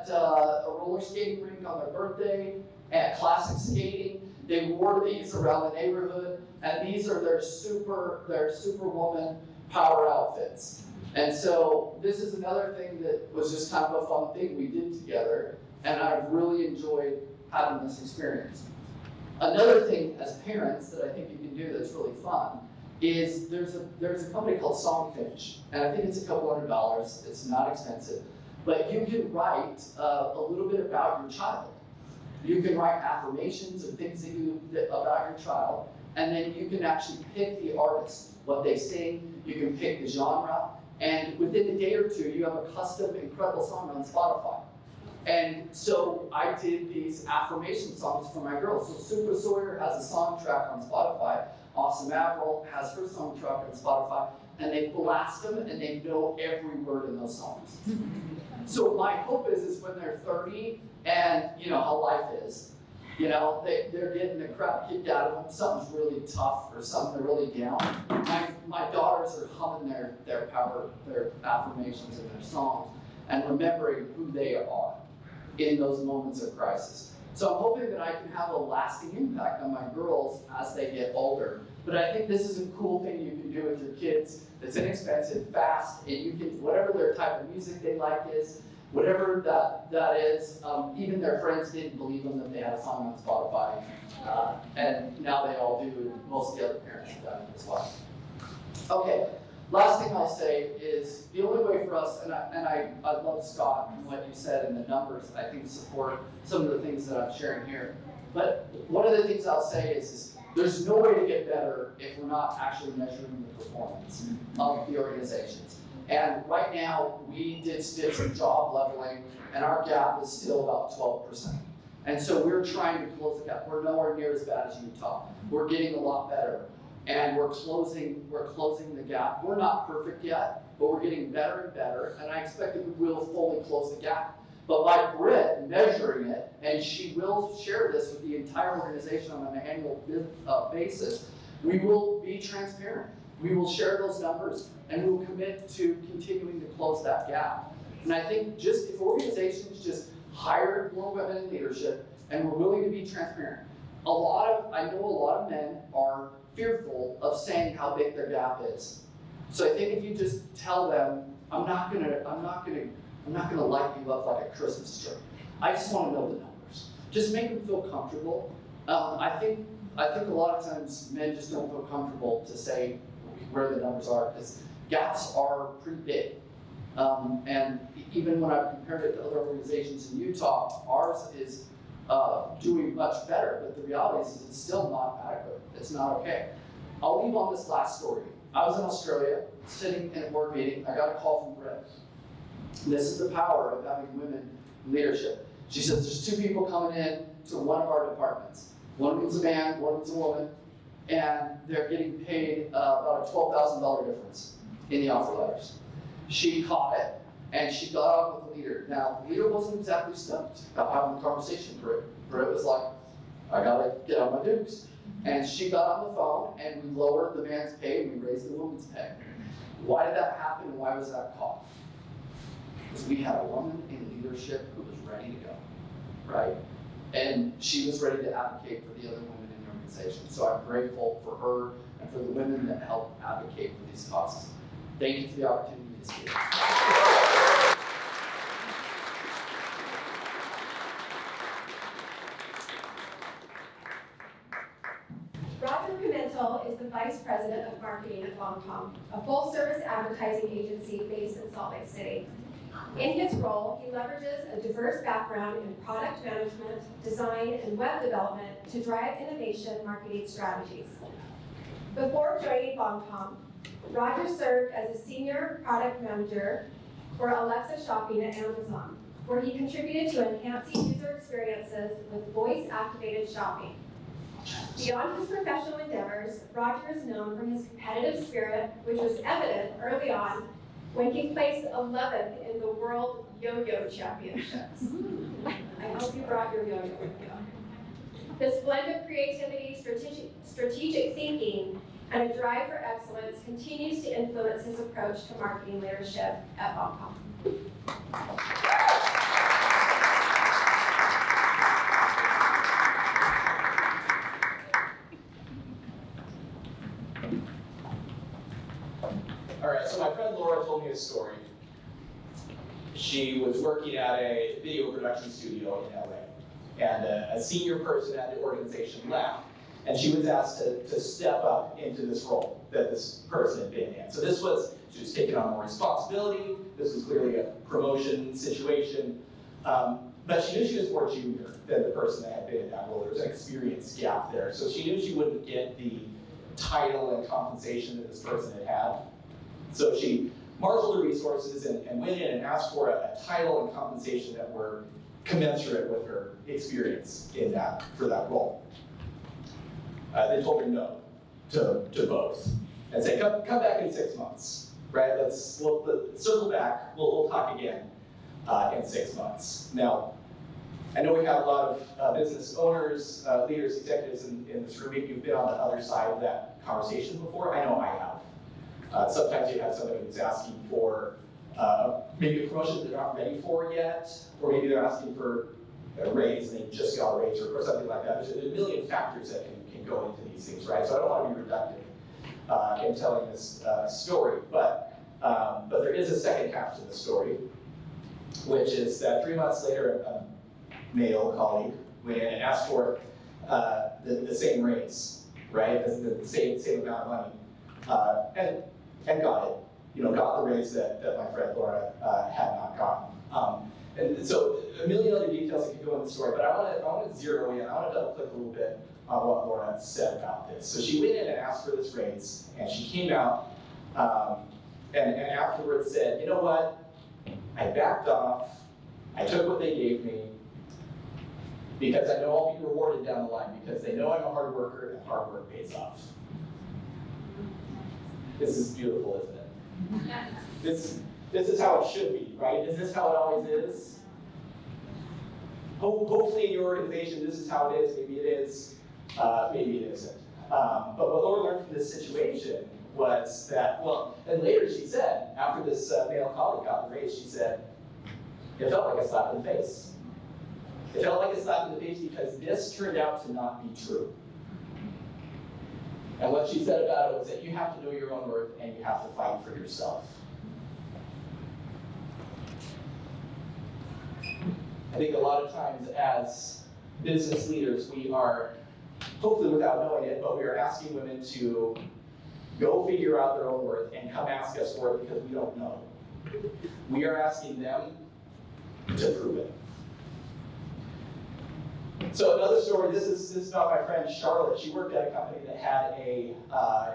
a roller skating rink on their birthday, at classic skating. They wore these around the neighborhood, and these are their superwoman power outfits. And so this is another thing that was just kind of a fun thing we did together, and I've really enjoyed having this experience. Another thing as parents that I think you can do that's really fun is there's a company called Songfinch, and I think it's a couple $100. It's not expensive, but you can write a little bit about your child. You can write affirmations and things about your child, and then you can actually pick the artist, what they sing. You can pick the genre. And within a day or two, you have a custom incredible song on Spotify. And so I did these affirmation songs for my girls. So Super Sawyer has a song track on Spotify. Awesome Avril has her song track on Spotify. And they blast them, and they know every word in those songs. So my hope is when they're 30, and you know how life is, they're getting the crap kicked out of them. Something's really tough or something they're really down. My daughters are humming their affirmations and their songs and remembering who they are in those moments of crisis. So I'm hoping that I can have a lasting impact on my girls as they get older. But I think this is a cool thing you can do with your kids. It's inexpensive, fast, and you can, whatever their type of music they like is, whatever that is, even their friends didn't believe them that they had a song on Spotify, and now they all do, and most of the other parents have done it as well. Okay, Last thing I'll say is the only way for us, and I love Scott and what you said and the numbers, I think support some of the things that I'm sharing here. But one of the things I'll say is there's no way to get better if we're not actually measuring the performance of the organizations. And right now, we did some job leveling, and our gap is still about 12%. And so we're trying to close the gap. We're nowhere near as bad as Utah. We're getting a lot better. And we're closing the gap. We're not perfect yet, but we're getting better and better, and I expect that we will fully close the gap. But by Britt measuring it, and she will share this with the entire organization on an annual basis, we will be transparent. We will share those numbers, and we will commit to continuing to close that gap. And I think just if organizations just hire more women in leadership, and we're willing to be transparent, I know a lot of men are fearful of saying how big their gap is. So I think if you just tell them, I'm not gonna light you up like a Christmas tree. I just want to know the numbers. Just make them feel comfortable. I think a lot of times men just don't feel comfortable to say where the numbers are because gaps are pretty big. And even when I've compared it to other organizations in Utah, ours is doing much better, but the reality is it's still not adequate. It's not okay. I'll leave on this last story. I was in Australia, sitting in a board meeting. I got a call from Britt. This is the power of having women in leadership. She says there's 2 people coming in to one of our departments. One of them's a man, one of them's a woman, and they're getting paid about a $12,000 difference in the offer letters. She caught it, and she got on with the leader. Now, the leader wasn't exactly stoked about having a conversation with Britt was like, I gotta get on my dukes. And she got on the phone, and we lowered the man's pay, and we raised the woman's pay. Why did that happen, and why was that caught? Because we had a woman in leadership who was ready to go, right? And she was ready to advocate for the other women in the organization. So I'm grateful for her and for the women that help advocate for these causes. Thank you for the opportunity to speak. Pimentel is the Vice President of Marketing at Boncom, a full-service advertising agency based in Salt Lake City. In his role, he leverages a diverse background in product management, design, and web development to drive innovation marketing strategies. Before joining Boncom, Roger served as a senior product manager for Alexa Shopping at Amazon, where he contributed to enhancing user experiences with voice-activated shopping. Beyond his professional endeavors, Roger is known for his competitive spirit, which was evident early on when he placed 11th in the World Yo-Yo Championships. I hope you brought your yo-yo with you. This blend of creativity, strategic thinking, and a drive for excellence continues to influence his approach to marketing leadership at Boncom. All right, so my friend Laura told me a story. She was working at a video production studio in LA, and a senior person at the organization left, and she was asked to step up into this role that this person had been in. So she was taking on more responsibility. This was clearly a promotion situation, but she knew she was more junior than the person that had been in that role. There was an experience gap there, so she knew she wouldn't get the title and compensation that this person had had. So she marshaled her resources and went in and asked for a title and compensation that were commensurate with her experience for that role. They told her no to both and said, come back in 6 months, right? Let's circle back. We'll talk again in 6 months. Now, I know we have a lot of business owners, leaders, executives in this room. Maybe you've been on the other side of that conversation before. I know I have. Sometimes you have somebody who's asking for maybe a promotion they're not ready for yet, or maybe they're asking for a raise and they just got a raise or something like that. There's a million factors that can go into these things, right? So I don't want to be reductive in telling this story, but there is a second half to the story, which is that 3 months later, a male colleague went in and asked for the same raise, right? The same amount of money. And and got it. Got the raise that my friend Laura had not gotten. And so a million other details that could go in the story, but I want to zero in. I want to double click a little bit on what Laura said about this. So she went in and asked for this raise, and she came out and afterwards said, you know what? I backed off. I took what they gave me because I know I'll be rewarded down the line because they know I'm a hard worker and hard work pays off. This is beautiful, isn't it? This is how it should be, right? Is this how it always is? Hopefully in your organization, this is how it is. Maybe it is, maybe it isn't. But what Laura learned from this situation was that, and later she said, after this male colleague got the raise, she said, it felt like a slap in the face. It felt like a slap in the face because this turned out to not be true. And what she said about it was that you have to know your own worth and you have to fight for yourself. I think a lot of times as business leaders, we are, hopefully without knowing it, but we are asking women to go figure out their own worth and come ask us for it because we don't know. We are asking them to prove it. So another story, this is about my friend Charlotte. She worked at a company that had a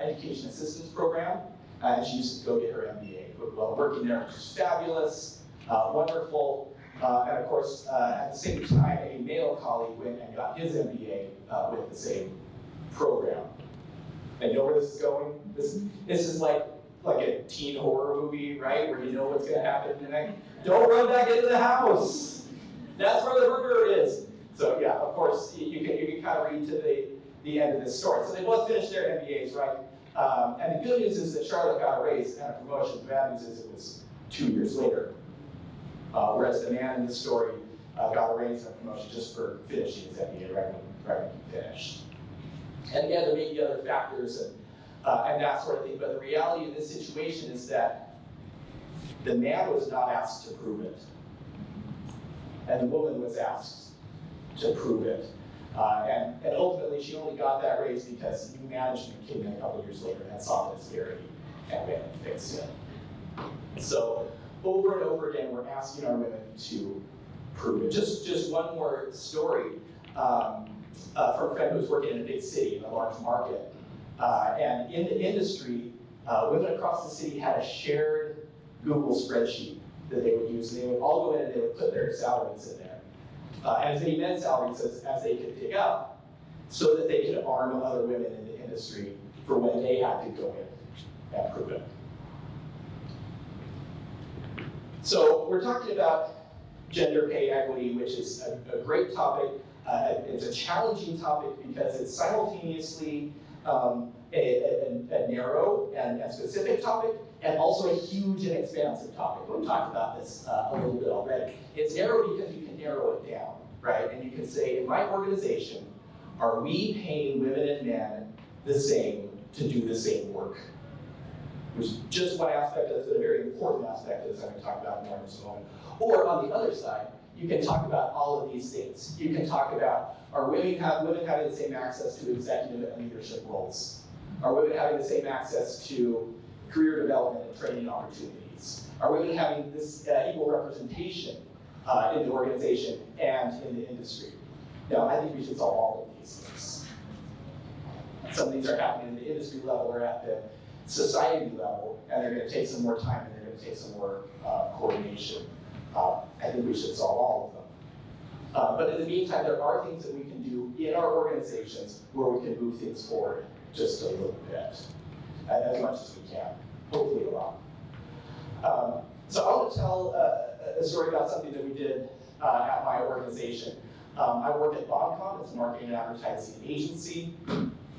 education assistance program, and she used to go get her MBA. While working there, which was fabulous, wonderful, and of course, at the same time, a male colleague went and got his MBA with the same program. And you know where this is going? This is like a teen horror movie, right? Where you know what's going to happen next. Don't run back into the house. That's where the murderer is. So yeah, of course, you can kind of read to the end of this story. So they both finished their MBAs, right? And the good news is that Charlotte got a raise and a promotion. The bad news is it was 2 years later. Whereas the man in this story got a raise and a promotion just for finishing his MBA right when he finished. And again, there may be other factors and that sort of thing, but the reality in this situation is that the man was not asked to prove it, and the woman was asked to prove it. And ultimately, she only got that raise because new management came in a couple of years later and saw the disparity and went and fixed it. So over and over again, we're asking our women to prove it. Just one more story from a friend who was working in a big city, in a large market. And in the industry, women across the city had a shared Google spreadsheet that they would use. And they would all go in and they would put their salaries in there. And as many men's salaries as they could pick up, so that they could arm other women in the industry for when they had to go in and prove it. So we're talking about gender pay equity, which is a great topic. It's a challenging topic because it's simultaneously a narrow and specific topic, and also a huge and expansive topic. We talked about this a little bit already. It's narrow because you can narrow it down, right? And you can say, in my organization, are we paying women and men the same to do the same work? Which is just one aspect of this, but a very important aspect of this I'm going to talk about more in just a moment. Or on the other side, you can talk about all of these things. You can talk about, are women having the same access to executive and leadership roles? Are women having the same access to career development and training opportunities? Are women having this equal representation in the organization and in the industry? Now, I think we should solve all of these things. Some of these are happening in the industry level or at the society level, and they're going to take some more time and they're going to take some more coordination. I think we should solve all of them. But in the meantime, there are things that we can do in our organizations where we can move things forward just a little bit, as much as we can, hopefully a lot. So I want to tell a story about something that we did at my organization. I work at Boncom. It's a marketing and advertising agency.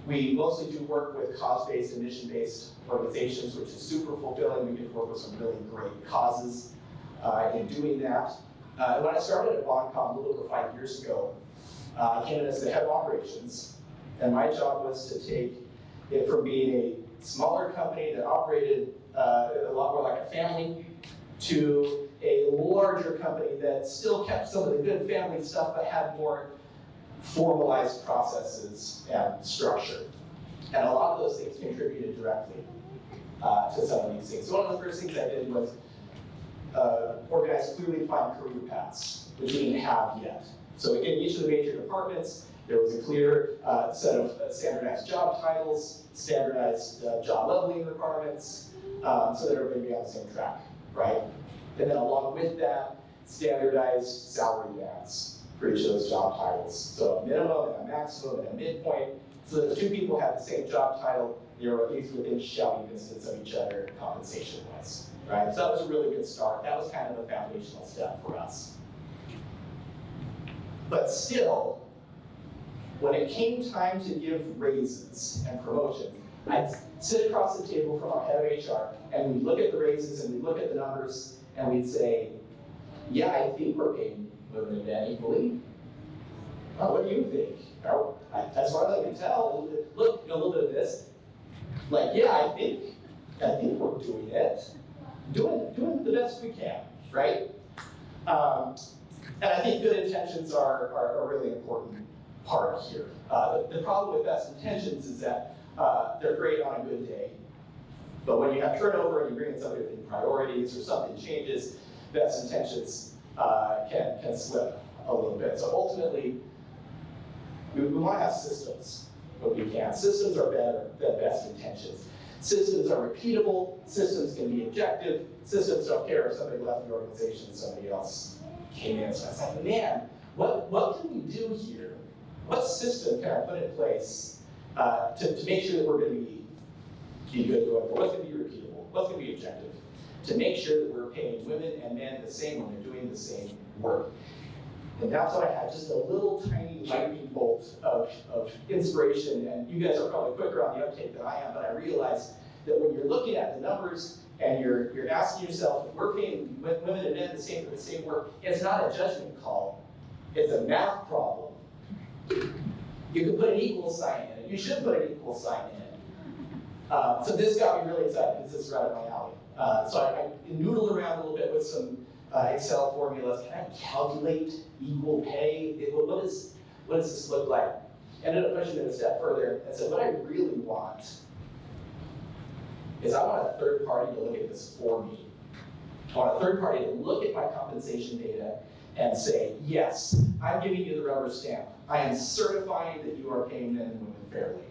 We mostly do work with cause-based and mission-based organizations, which is super fulfilling. We get to work with some really great causes in doing that. When I started at Boncom a little over 5 years ago, I came in as the head of operations, and my job was to take it from being a smaller company that operated a lot more like a family to a larger company that still kept some of the good family stuff but had more formalized processes and structure. And a lot of those things contributed directly to some of these things. So one of the first things I did was organize clearly defined career paths, which we didn't have yet. So again, each of the major departments, there was a clear set of standardized job titles, standardized job leveling requirements, so that everybody would be on the same track, right? And then along with that, standardized salary bands for each of those job titles. So a minimum and a maximum and a midpoint, so that if two people have the same job title, they were at least within shouting distance of each other compensation-wise, right? So that was a really good start. That was kind of a foundational step for us. But still, when it came time to give raises and promotions, I'd sit across the table from our head of HR, and we'd look at the raises and we'd look at the numbers, and we'd say, yeah, I think we're paying women and men equally. Well, what do you think? As far as I can tell, look, a little bit of this. Like, yeah, I think we're doing it. Doing the best we can, right? And I think good intentions are a really important part here. The problem with best intentions is that they're great on a good day, but when you have turnover and you bring in somebody with new priorities or something changes, best intentions can slip a little bit. So ultimately, we want to have systems, but we can. Systems are better than best intentions. Systems are repeatable, systems can be objective, systems don't care if somebody left the organization and somebody else came in. So I was like, man, what can we do here? What system can I put in place to make sure that we're going to be good going forward? What's going to be repeatable? What's going to be objective? To make sure that we're paying women and men the same when they're doing the same work. And that's what I had, just a little tiny lightning bolt of inspiration. And you guys are probably quicker on the uptake than I am, but I realized that when you're looking at the numbers and you're asking yourself, if we're paying women and men the same for the same work, it's not a judgment call, it's a math problem. You can put an equal sign in it. You should put an equal sign in it. So this got me really excited because this is right up my alley. So I noodled around a little bit with some Excel formulas. Can I calculate equal pay? What does this look like? Ended up pushing it a step further and said, what I really want is I want a third party to look at this for me. I want a third party to look at my compensation data and say, yes, I'm giving you the rubber stamp. I am certifying that you are paying men and women fairly.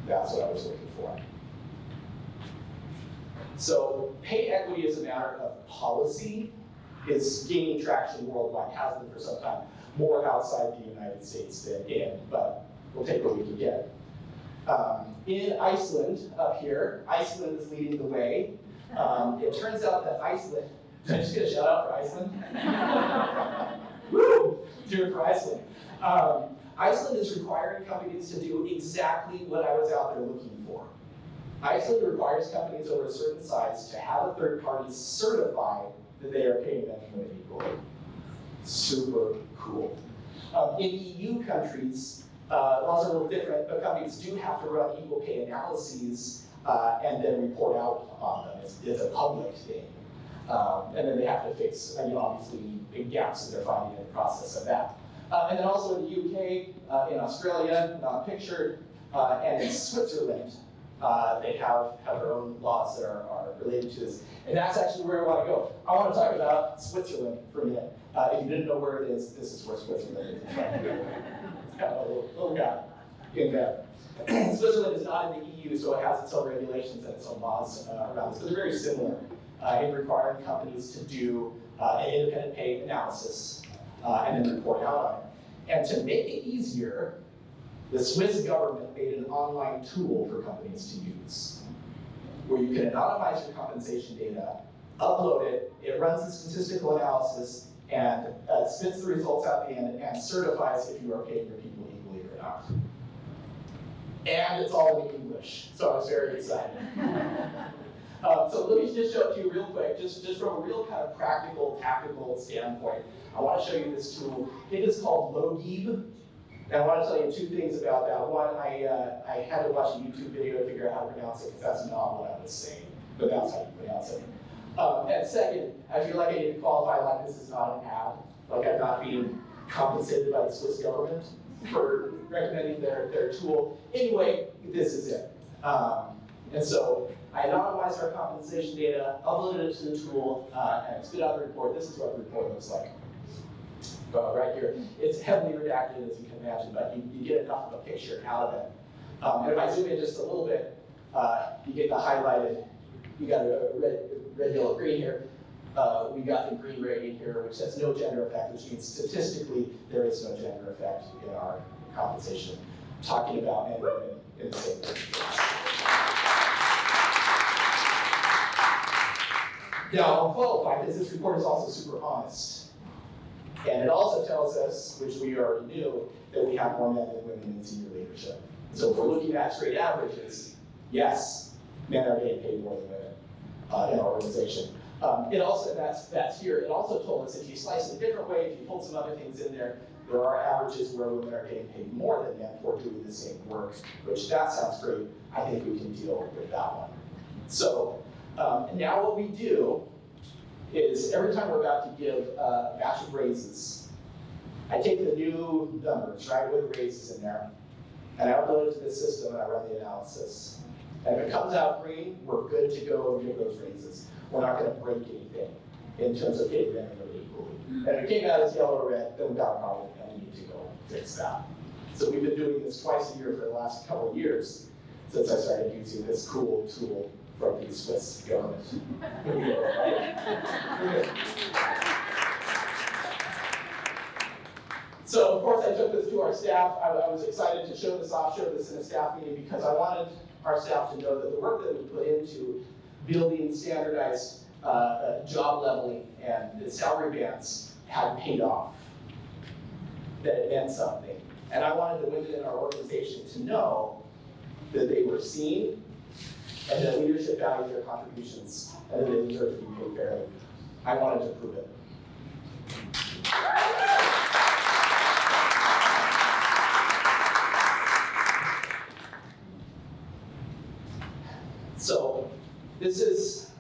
That's what I was looking for. So pay equity as a matter of policy is gaining traction worldwide, has been for some time, more outside the United States than in, but we'll take what we can get. In Iceland, up here, Iceland is leading the way. It turns out that Iceland, did I just get a shout out for Iceland? Woo! Do it for Iceland. Iceland is requiring companies to do exactly what I was out there looking for. Iceland requires companies over a certain size to have a third party certify that they are paying men and women equally. Super cool. In EU countries, laws are a little different, but companies do have to run equal pay analyses and then report out on them. It's a public thing. And then they have to fix, obviously, big gaps that they're finding in the process of that. And then also in the UK, in Australia, not pictured, and in Switzerland, they have their own laws that are related to this. And that's actually where I want to go. I want to talk about Switzerland for a minute. If you didn't know where it is, this is where Switzerland is. It's kind of a little guy in there. Switzerland is not in the EU, so it has its own regulations and its own laws around this. But they're very similar in requiring companies to do an independent pay analysis and then report out on it. And to make it easier, the Swiss government made an online tool for companies to use, where you can anonymize your compensation data, upload it, it runs a statistical analysis, and spits the results at the end and certifies if you are paying your people equally or not. And it's all in English, so I was very excited. So let me just show it to you real quick, just from a real kind of practical, tactical standpoint. I want to show you this tool. It is called Logib. And I want to tell you two things about that. One, I had to watch a YouTube video to figure out how to pronounce it, because that's not what I was saying, but that's how you pronounce it. And second, I feel like I need to qualify like this is not an ad, like I'm not being compensated by the Swiss government for recommending their tool. Anyway, this is it. And so I anonymized our compensation data, uploaded it to the tool, and spit out the report. This is what the report looks like. Right here. It's heavily redacted, as you can imagine, but you get enough of a picture out of it. And if I zoom in just a little bit, you get the highlighted, you got a red, yellow, green here. We got the green rating here, which says no gender effect, which means statistically there is no gender effect in our compensation. Talking about men and women in the same way. Now, I'll qualify because this report is also super honest. And it also tells us, which we already knew, that we have more men than women in senior leadership. So if we're looking at straight averages, yes, men are getting paid more than women in our organization. It also, that's here, it also told us if you slice it a different way, if you pulled some other things in there, there are averages where women are getting paid more than men for doing the same work, which that sounds great. I think we can deal with that one. So now what we do is every time we're about to give a batch of raises, I take the new numbers, right, with the raises in there, and I upload it to the system and I run the analysis. And if it comes out green, we're good to go and give those raises. We're not going to break anything in terms of getting them equally. And if it came out as yellow or red, then we've got a problem and we need to go fix that. So we've been doing this twice a year for the last couple of years since I started using this cool tool from the Swiss government. So of course I took this to our staff. I was excited to show this off, show this in a staff meeting because I wanted our staff to know that the work that we put into building standardized job leveling and salary bands had paid off, that it meant something. And I wanted the women in our organization to know that they were seen and that leadership valued their contributions and that they deserve to be paid fairly. I wanted to prove it. So this is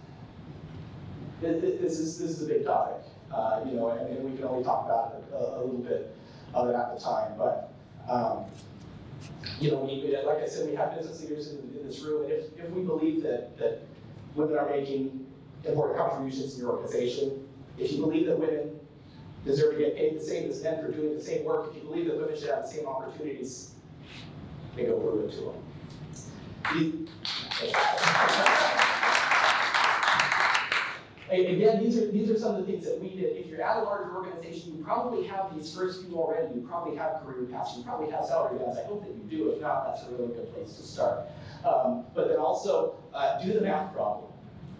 a big topic, and we can only talk about it a little bit of it at the time. But like I said, we have business leaders in this room, and if we believe that women are making important contributions in your organization, if you believe that women deserve to get paid the same as men for doing the same work, if you believe that women should have the same opportunities, then go prove it to them. Again, these are some of the things that we did. If you're at a larger organization, you probably have these first few already. You probably have career paths. You probably have salary bands. I hope that you do. If not, that's a really good place to start. But then also do the math problem.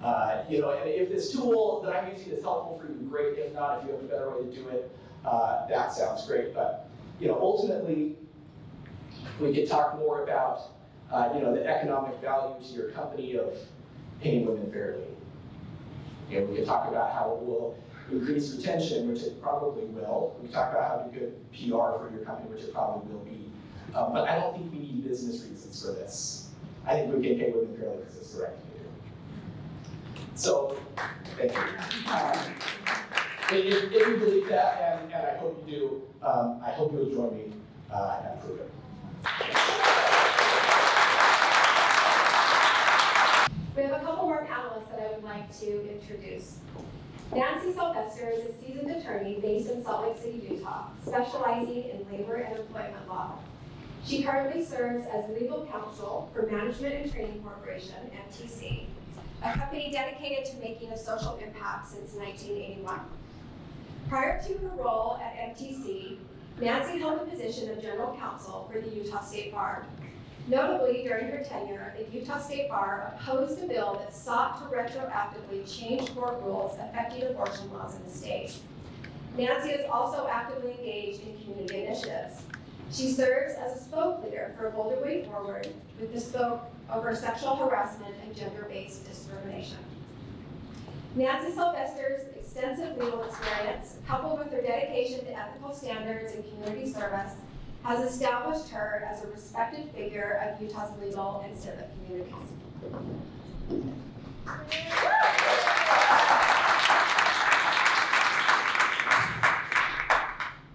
And if this tool that I'm using is helpful for you, great. If not, if you have a better way to do it, that sounds great. But ultimately, we could talk more about the economic value to your company of paying women fairly. We could talk about how it will increase retention, which it probably will. We could talk about how to do good PR for your company, which it probably will be. But I don't think we need business reasons for this. I think we can pay women fairly because it's the right thing to do. So, thank you. If you believe that, and I hope you do, I hope you'll join me and prove it. We have a couple more panelists that I would like to introduce. Nancy Sylvester is a seasoned attorney based in Salt Lake City, Utah, specializing in labor and employment law. She currently serves as legal counsel for Management and Training Corporation, MTC, a company dedicated to making a social impact since 1981. Prior to her role at MTC, Nancy held the position of general counsel for the Utah State Bar. Notably, during her tenure, the Utah State Bar opposed a bill that sought to retroactively change court rules affecting abortion laws in the state. Nancy is also actively engaged in community initiatives. She serves as a spoke leader for Boulder Way Forward with the spoke over sexual harassment and gender-based discrimination. Nancy Sylvester's extensive legal experience, coupled with her dedication to ethical standards and community service, has established her as a respected figure of Utah's legal and civic communities.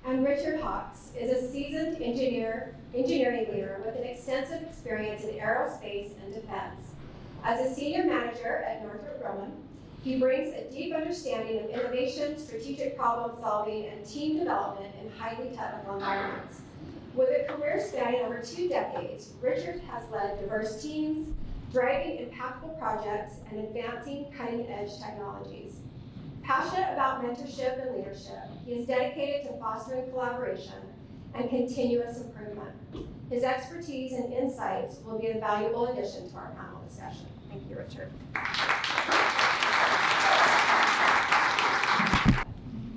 And Richard Hawks is a seasoned engineering leader with an extensive experience in aerospace and defense. As a senior manager at Northrop Grumman, he brings a deep understanding of innovation, strategic problem solving, and team development in highly technical environments. With a career spanning over 2 decades, Richard has led diverse teams, driving impactful projects, and advancing cutting-edge technologies. Passionate about mentorship and leadership, he is dedicated to fostering collaboration and continuous improvement. His expertise and insights will be a valuable addition to our panel discussion. Thank you, Richard.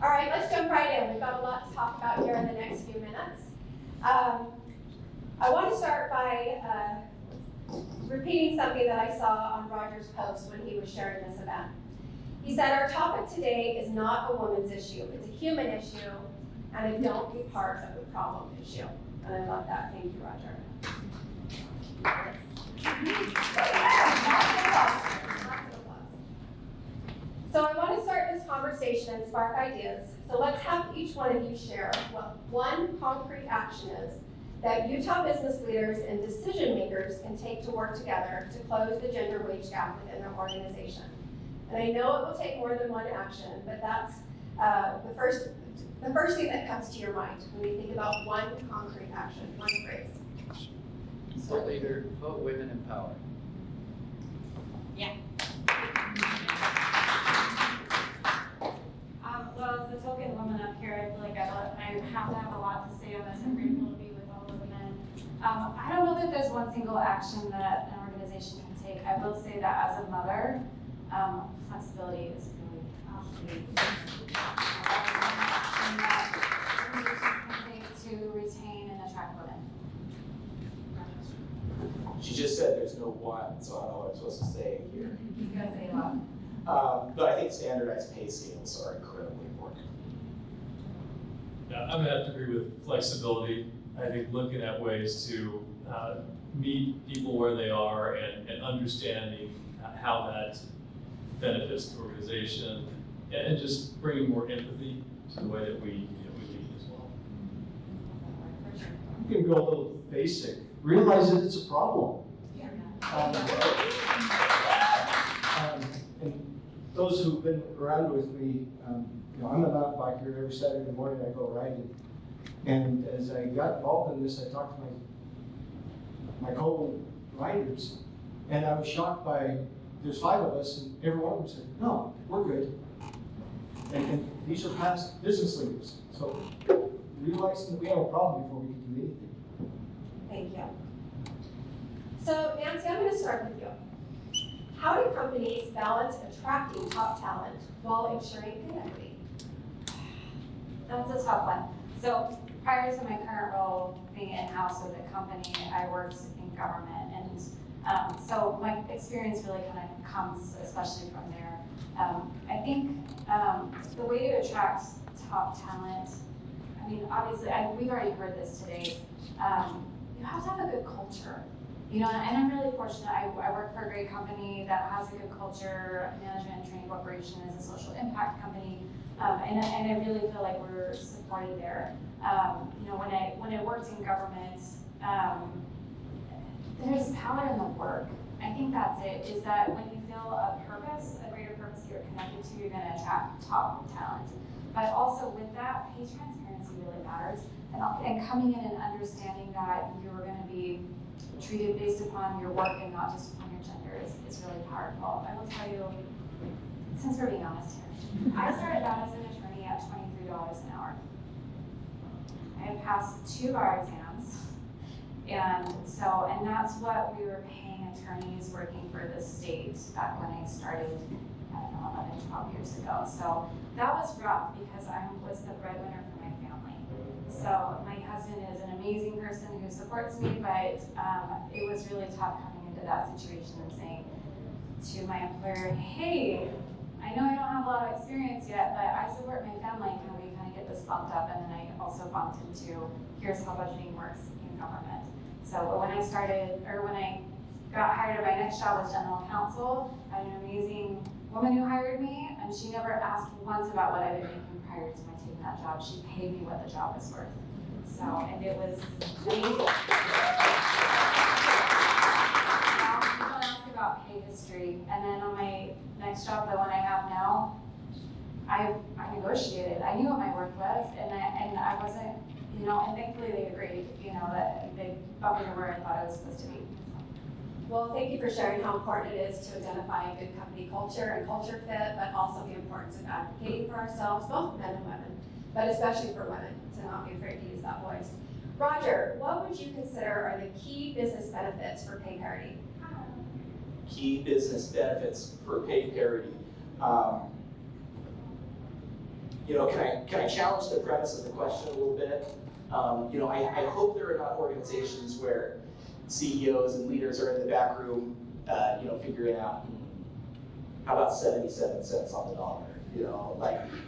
All right, let's jump right in. We've got a lot to talk about here in the next few minutes. I want to start by repeating something that I saw on Roger's post when he was sharing this event. He said, our topic today is not a woman's issue, it's a human issue, and it don't be part of the problem issue. And I love that. Thank you, Roger. So I want to start this conversation and spark ideas. So let's have each one of you share what one concrete action is that Utah business leaders and decision makers can take to work together to close the gender wage gap within their organization. And I know it will take more than one action, but that's the first thing that comes to your mind when you think about one concrete action, one phrase. So leader, put women in power. Yeah. Well, as a token woman up here, I feel like I have to have a lot to say on this. I'm grateful to be with all of the men. I don't know that there's one single action that an organization can take. I will say that as a mother, flexibility is really key. And that organizations can take to retain and attract women. She just said there's no one, so I don't know what I'm supposed to say here. He's gonna say a lot. But I think standardized pay scales are incredibly important. Yeah, I'm gonna have to agree with flexibility. I think looking at ways to meet people where they are and understanding how that benefits the organization and just bringing more empathy to the way that we lead as well. You can go a little basic. Realize that it's a problem. And those who've been around with me, I'm a mountain biker. Every Saturday morning I go riding. And as I got involved in this, I talked to my co-riders, and I was shocked by, there's 5 of us, and every one of them said, no, we're good. And these are past business leaders. So realizing that we have a problem before we can do anything. Thank you. So Nancy, I'm going to start with you. How do companies balance attracting top talent while ensuring pay equity? That's a tough one. So prior to my current role being in-house with a company, I worked in government, and so my experience really kind of comes especially from there. I think the way to attract top talent, I mean, obviously, we've already heard this today, you have to have a good culture. And I'm really fortunate. I work for a great company that has a good culture. Management and Training Corporation is a social impact company, and I really feel like we're supported there. When I worked in government, there's power in the work. I think that's it. Is that when you feel a purpose, a greater purpose you're connected to, you're going to attract top talent. But also with that, pay transparency really matters, and coming in and understanding that you're going to be treated based upon your work and not just upon your gender is really powerful. I will tell you, since we're being honest here, I started out as an attorney at $23 an hour. I had passed 2 bar exams, and that's what we were paying attorneys working for the state back when I started, I don't know, 11, 12 years ago. So that was rough because I was the breadwinner for my family. So my husband is an amazing person who supports me, but it was really tough coming into that situation and saying to my employer, hey, I know I don't have a lot of experience yet, but I support my family. Can we kind of get this bumped up? And then I also bumped into, here's how budgeting works in government. So when I got hired at my next job as general counsel, I had an amazing woman who hired me, and she never asked once about what I'd been making prior to my taking that job. She paid me what the job was worth. So, and it was amazing. Now, people ask about pay I knew what my worth was, and I wasn't, and thankfully they agreed, that they bumped me to where I thought I was supposed to be. Well, thank you for sharing how important it is to identify a good company culture and culture fit, but also the importance of advocating for ourselves, both men and women, but especially for women, to not be afraid to use that voice. Roger, what would you consider are the key business benefits for pay parity? Key business benefits for pay parity. Can I challenge the premise of the question a little bit? I hope there are not organizations where CEOs and leaders are in the back room, figuring out, how about 77 cents on the dollar?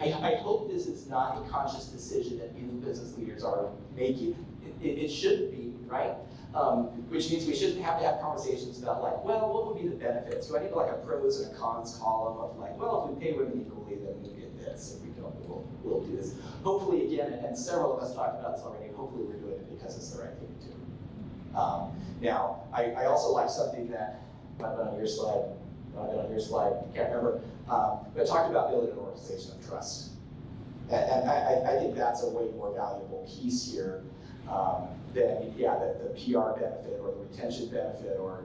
I hope this is not a conscious decision that new business leaders are making. It shouldn't be, right? Which means we shouldn't have to have conversations about what would be the benefits? Do I need a pros and a cons column of well, if we pay women equally, then we'll get this. If we don't, we'll do this. Hopefully, again, and several of us talked about this already, hopefully we're doing it because it's the right thing to do. Now, I also like something that might have been on your slide, can't remember, but talked about building an organization of trust. And I think that's a way more valuable piece here than the PR benefit or the retention benefit or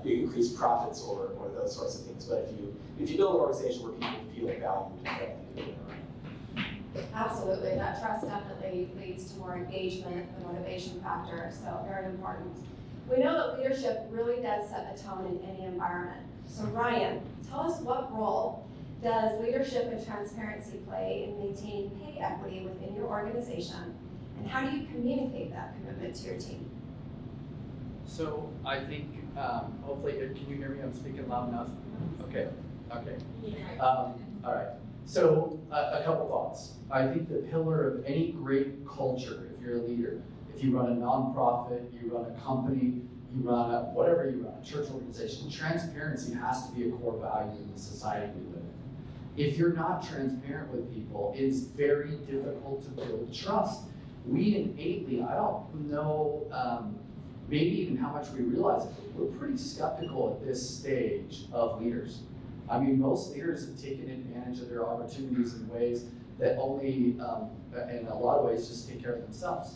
the increased profits or those sorts of things. But if you build an organization where people feel valued, then you're doing it right. Absolutely, that trust definitely leads to more engagement, the motivation factor, so very important. We know that leadership really does set a tone in any environment. So Ryan, tell us what role does leadership and transparency play in maintaining pay equity within your organization, and how do you communicate that commitment to your team? So I think, hopefully, can you hear me? I'm speaking loud enough? Okay. All right. So a couple thoughts. I think the pillar of any great culture, if you're a leader, if you run a nonprofit, you run a company, you run whatever you run, a church organization, transparency has to be a core value in the society we live in. If you're not transparent with people, it's very difficult to build trust. We innately, I don't know, maybe even how much we realize it, but we're pretty skeptical at this stage of leaders. I mean, most leaders have taken advantage of their opportunities in ways that only, in a lot of ways, just take care of themselves.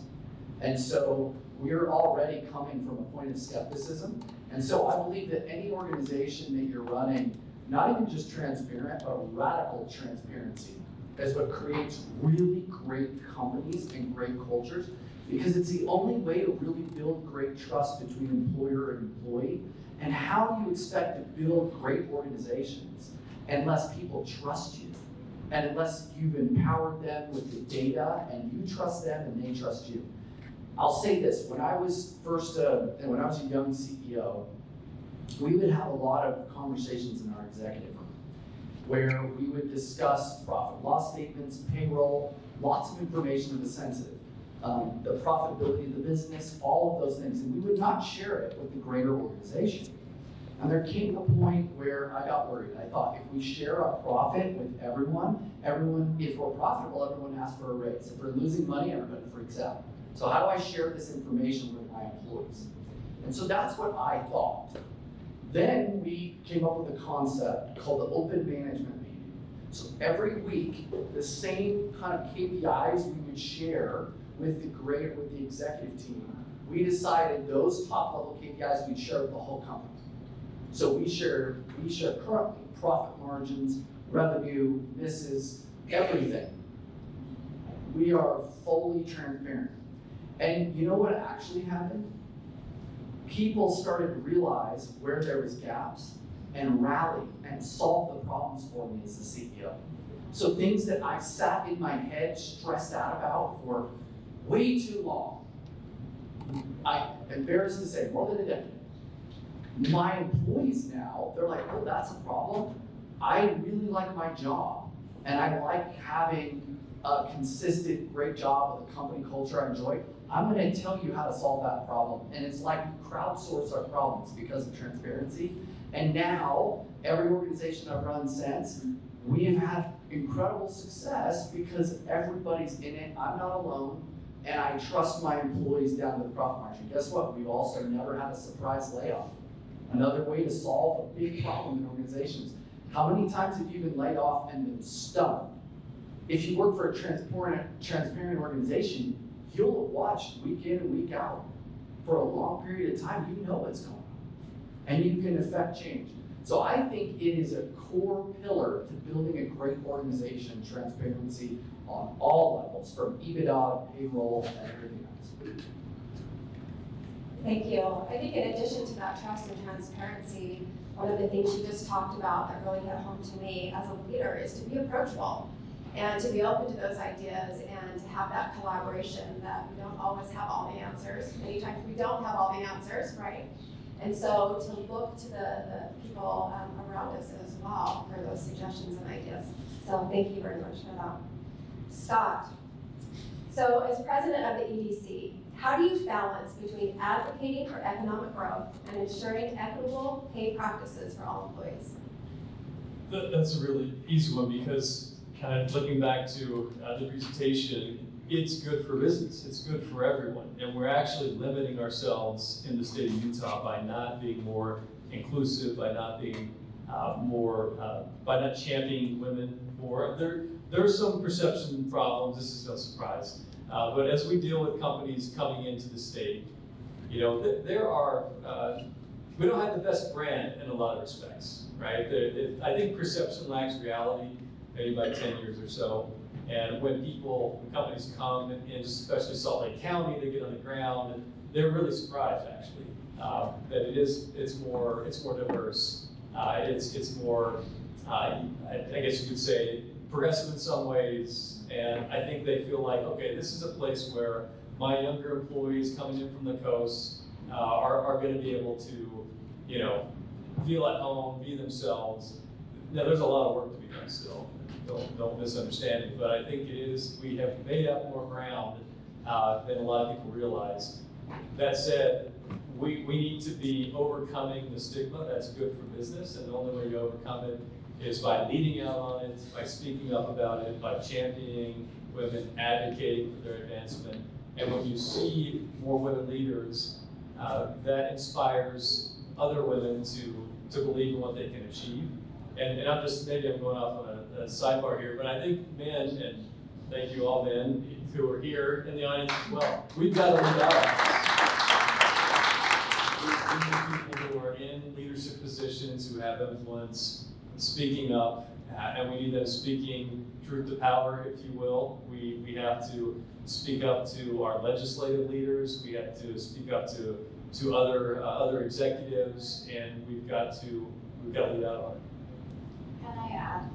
And so we're already coming from a point of skepticism. And so I believe that any organization that you're running, not even just transparent, but radical transparency is what creates really great companies and great cultures, because it's the only way to really build great trust between employer and employee. And how do you expect to build great organizations unless people trust you? And unless you've empowered them with the data and you trust them and they trust you. I'll say this, when I was when I was a young CEO, we would have a lot of conversations in our executive room where we would discuss profit and loss statements, payroll, lots of information that was sensitive. The profitability of the business, all of those things, and we would not share it with the greater organization. And there came a point where I got worried. I thought, if we share our profit with everyone, if we're profitable, everyone asks for a raise. If we're losing money, everybody freaks out. So how do I share this information with my employees? And so that's what I thought. Then we came up with a concept called the open management meeting. So every week, the same kind of KPIs we would share with the executive team, we decided those top level KPIs we'd share with the whole company. So we share currently profit margins, revenue, misses, everything. We are fully transparent. And you know what actually happened? People started to realize where there was gaps and rally and solve the problems for me as the CEO. So things that I sat in my head stressed out about for way too long, I'm embarrassed to say, more than a decade. My employees now, they're like, oh, that's a problem. I really like my job, and I like having a consistent, great job with a company culture I enjoy. I'm gonna tell you how to solve that problem. And it's like crowdsource our problems because of transparency. And now, every organization I've run since, we have had incredible success because everybody's in it. I'm not alone, and I trust my employees down to the profit margin. Guess what? We've also never had a surprise layoff. Another way to solve a big problem in organizations. How many times have you been laid off and been stunned? If you work for a transparent organization, you'll have watched week in and week out for a long period of time. You know what's going on, and you can affect change. So I think it is a core pillar to building a great organization, transparency on all levels, from EBITDA, payroll, and everything else. Thank you. I think in addition to that trust and transparency, one of the things you just talked about that really hit home to me as a leader is to be approachable and to be open to those ideas and to have that collaboration that we don't always have all the answers. Many times we don't have all the answers, right? And so to look to the people around us as well for those suggestions and ideas. So thank you very much for that. Scott, so as president of the EDC, how do you balance between advocating for economic growth and ensuring equitable pay practices for all employees? That's a really easy one, because kind of looking back to the presentation, it's good for business, it's good for everyone, and we're actually limiting ourselves in the state of Utah by not being more inclusive, by not being by not championing women more. There are some perception problems, this is no surprise, but as we deal with companies coming into the state, you know, there are, we don't have the best brand in a lot of respects, right? I think perception lacks reality, maybe by 10 years or so. And when companies come in, especially Salt Lake County, they get on the ground, they're really surprised actually that it's more diverse. It's more, I guess you could say, progressive in some ways. And I think they feel like, okay, this is a place where my younger employees coming in from the coast are going to be able to, you know, feel at home, be themselves. Now, there's a lot of work to be done still. Don't misunderstand me, but I think we have made up more ground than a lot of people realize. That said, we need to be overcoming the stigma. That's good for business, and the only way to overcome it is by leading out on it, by speaking up about it, by championing women, advocating for their advancement. And when you see more women leaders, that inspires other women to believe in what they can achieve. And maybe I'm going off on a sidebar here, but I think men, and thank you all men who are here in the audience as well, we've got to lead out. We need people who are in leadership positions, who have influence, speaking up, and we need them speaking truth to power, if you will. We have to speak up to our legislative leaders, we have to speak up to other executives, and we've got to lead out on it. Can I add?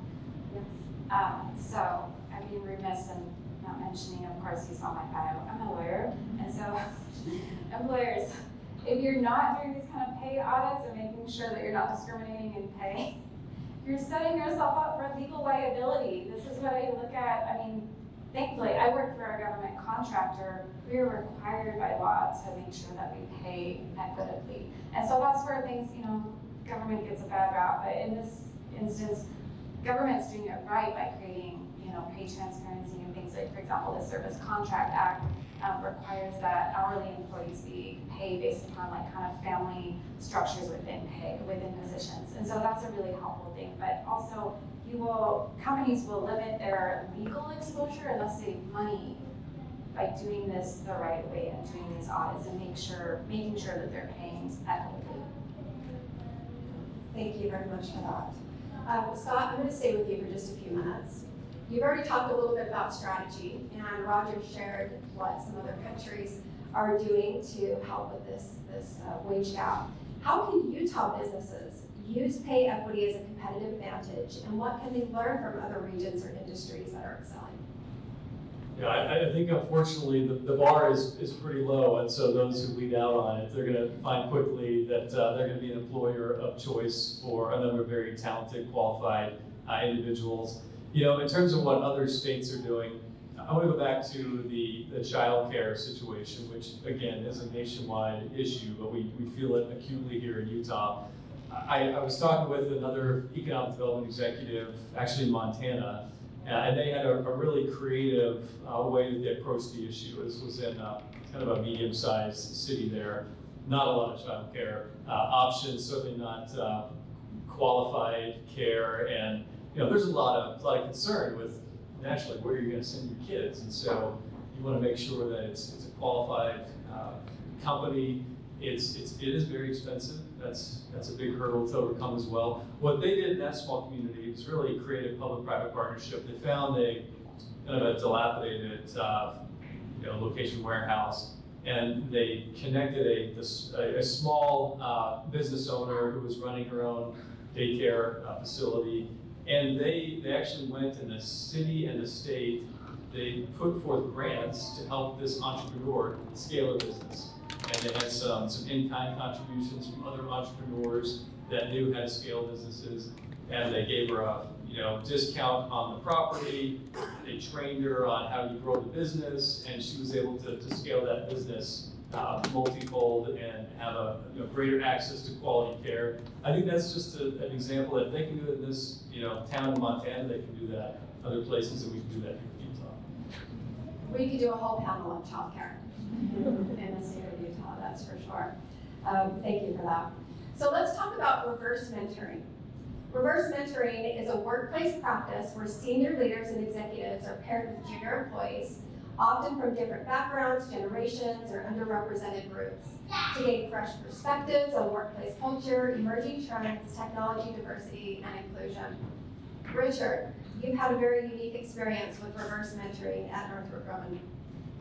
Yes. So I'd be remiss in not mentioning, of course, you saw my bio. I'm a lawyer, and so employers, if you're not doing these kind of pay audits and making sure that you're not discriminating in pay, you're setting yourself up for legal liability. This is what I look at. I mean, thankfully, I work for a government contractor. We are required by law to make sure that we pay equitably, and so that's where things, you know, government gets a bad rap. But in this instance, government's doing it right by creating, you know, pay transparency and things like, for example, the Service Contract Act requires that hourly employees be paid based upon like kind of family structures within positions, and so that's a really helpful thing. But also, companies will limit their legal exposure and thus save money by doing this the right way and doing these audits and making sure that they're paying equitably. Thank you very much for that. Scott, I'm going to stay with you for just a few minutes. You've already talked a little bit about strategy, and Roger shared what some other countries are doing to help with this wage gap. How can Utah businesses use pay equity as a competitive advantage, and what can they learn from other regions or industries that are excelling? Yeah, I think unfortunately the bar is pretty low, and so those who lead out on it, they're going to find quickly that they're going to be an employer of choice for a number of very talented, qualified individuals. You know, in terms of what other states are doing, I want to go back to the child care situation, which again is a nationwide issue, but we feel it acutely here in Utah. I was talking with another economic development executive, actually in Montana, and they had a really creative way that they approached the issue. This was in kind of a medium-sized city there. Not a lot of child care options, certainly not qualified care, and you know, there's a lot of concern with naturally, where are you gonna send your kids? And so you wanna make sure that it's a qualified company. It is very expensive. That's a big hurdle to overcome as well. What they did in that small community was really create a public-private partnership. They found a kind of a dilapidated location warehouse, and they connected a small business owner who was running her own daycare facility, and they actually went in the city and the state. They put forth grants to help this entrepreneur scale her business. And they had some in-kind contributions from other entrepreneurs that knew how to scale businesses, and they gave her a discount on the property. They trained her on how to grow the business, and she was able to scale that business multifold and have a greater access to quality care. I think that's just an example that if they can do it in this town in Montana, they can do that other places, and we can do that here in Utah. We could do a whole panel on childcare in the state of Utah, that's for sure. Thank you for that. So let's talk about reverse mentoring. Reverse mentoring is a workplace practice where senior leaders and executives are paired with junior employees, often from different backgrounds, generations, or underrepresented groups, to gain fresh perspectives on workplace culture, emerging trends, technology, diversity, and inclusion. Richard, you've had a very unique experience with reverse mentoring at Northrop Grumman.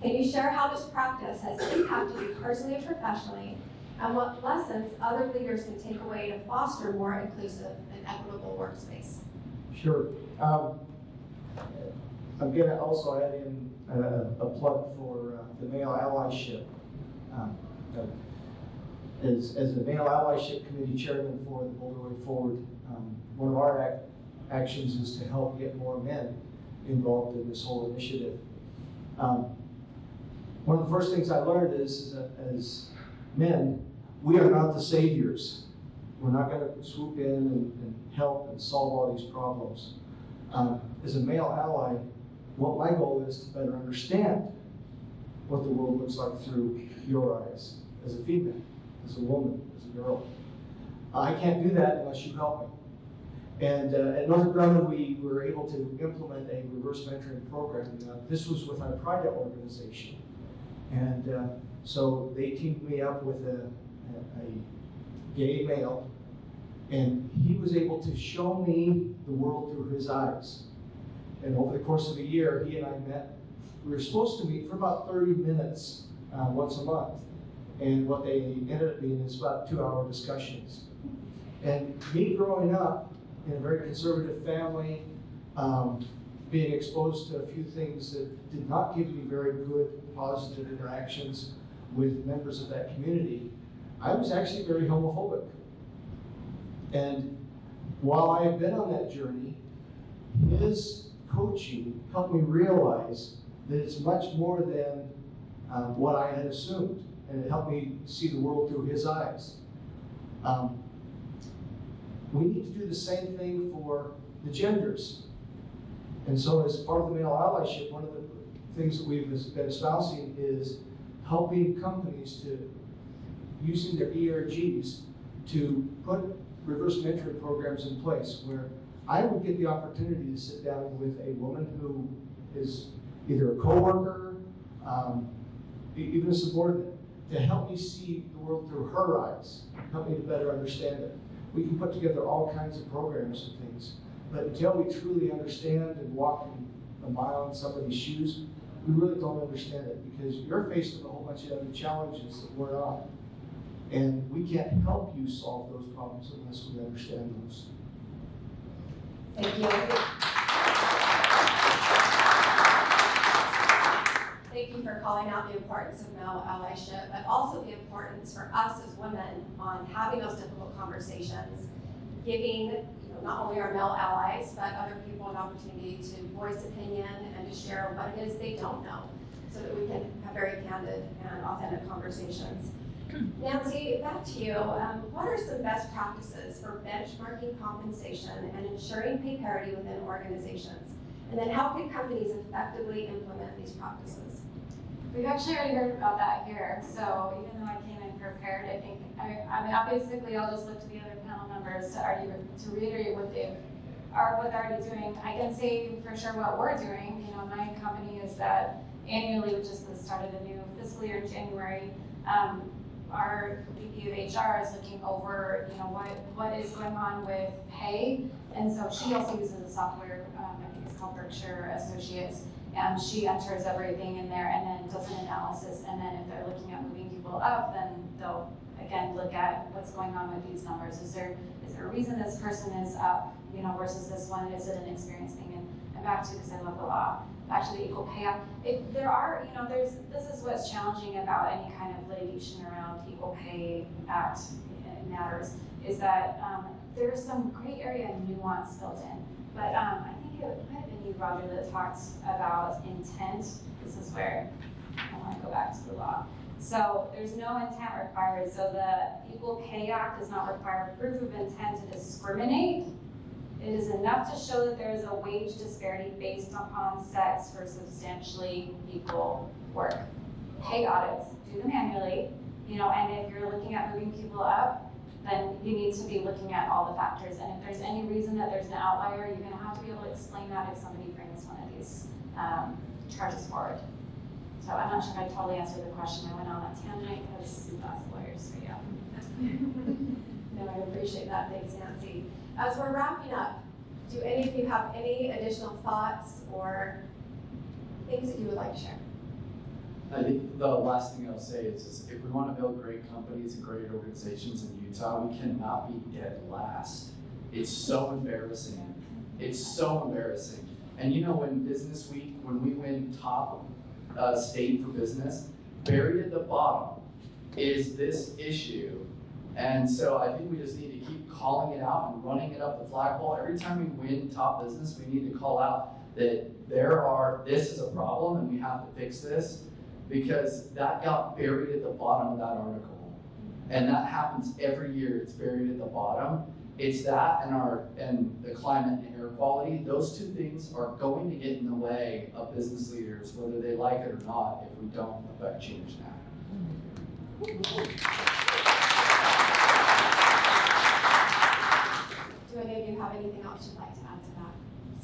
Can you share how this practice has impacted you personally and professionally, and what lessons other leaders can take away to foster more inclusive and equitable workspace? Sure. I'm going to also add in a plug for the male allyship. As the male allyship committee chairman for the Boulder Way Forward, one of our actions is to help get more men involved in this whole initiative. One of the first things I learned is as men, we are not the saviors. We're not going to swoop in and help and solve all these problems. As a male ally, what my goal is to better understand what the world looks like through your eyes, as a female, as a woman, as a girl. I can't do that unless you help me. And at Northrop Grumman, we were able to implement a reverse mentoring program. This was with our Pride organization. And so they teamed me up with a gay male, and he was able to show me the world through his eyes. And over the course of a year, he and I met. We were supposed to meet for about 30 minutes once a month. And what they ended up being is about 2-hour discussions. And me growing up in a very conservative family, being exposed to a few things that did not give me very good, positive interactions with members of that community, I was actually very homophobic. And while I have been on that journey, his coaching helped me realize that it's much more than what I had assumed, and it helped me see the world through his eyes. We need to do the same thing for the genders. And so as part of the male allyship, one of the things that we've been espousing is helping companies to, using their ERGs, to put reverse mentoring programs in place where I would get the opportunity to sit down with a woman who is either a coworker, even a subordinate, to help me see the world through her eyes, help me to better understand it. We can put together all kinds of programs and things, but until we truly understand and walk a mile in somebody's shoes, we really don't understand it, because you're faced with a whole bunch of other challenges that we're not. And we can't help you solve those problems unless we understand those. Thank you. Thank you for calling out the importance of male allyship, but also the importance for us as women on having those difficult conversations, giving not only our male allies, but other people an opportunity to voice opinion and to share what it is they don't know, so that we can have very candid and authentic conversations. Nancy, back to you. What are some best practices for benchmarking compensation and ensuring pay parity within organizations? And then how can companies effectively implement these practices? We've actually already heard about that here, so even though I came in prepared, I think, basically I'll just look to the other panel members to reiterate what they've are what they're already doing. I can say for sure what we're doing. You know, my company is that annually, we just started a new fiscal year in January. Our VP of HR is looking over, you know, what is going on with pay, and so she also uses a software. I think it's called Berkshire Associates, and she enters everything in there and then does an analysis. And then if they're looking at moving people up, then they'll again look at what's going on with these numbers. Is there a reason this person is up, you know, versus this one? Is it an experience thing? And back to, because I love the law, back to the Equal Pay Act. There are, you know, this is what's challenging about any kind of litigation around Equal Pay Act matters, is that there's some gray area and nuance built in. But I think it might have been you, Roger, that talked about intent. This is where I want to go back to the law. So there's no intent required. So the Equal Pay Act does not require proof of intent to discriminate. It is enough to show that there is a wage disparity based upon sex for substantially equal work. Pay audits, do them annually, you know, and if you're looking at moving people up, then you need to be looking at all the factors. And if there's any reason that there's an outlier, you're gonna have to be able to explain that if somebody brings one of these charges forward. So I'm not sure if I totally answered the question. I went on that tangent because that's lawyers for you. No, I appreciate that. Thanks, Nancy. As we're wrapping up, do any of you have any additional thoughts or things that you would like to share? I think the last thing I'll say is if we want to build great companies and great organizations in Utah, we cannot be dead last. It's so embarrassing. It's so embarrassing. And you know, when Business Week, when we win top state for business, buried at the bottom is this issue. And so I think we just need to keep calling it out and running it up the flagpole. Every time we win top business, we need to call out that this is a problem and we have to fix this, because that got buried at the bottom of that article. And that happens every year. It's buried at the bottom. It's that and the climate and air quality. Those two things are going to get in the way of business leaders, whether they like it or not, if we don't affect change now. Do any of you have anything else you'd like to add to that?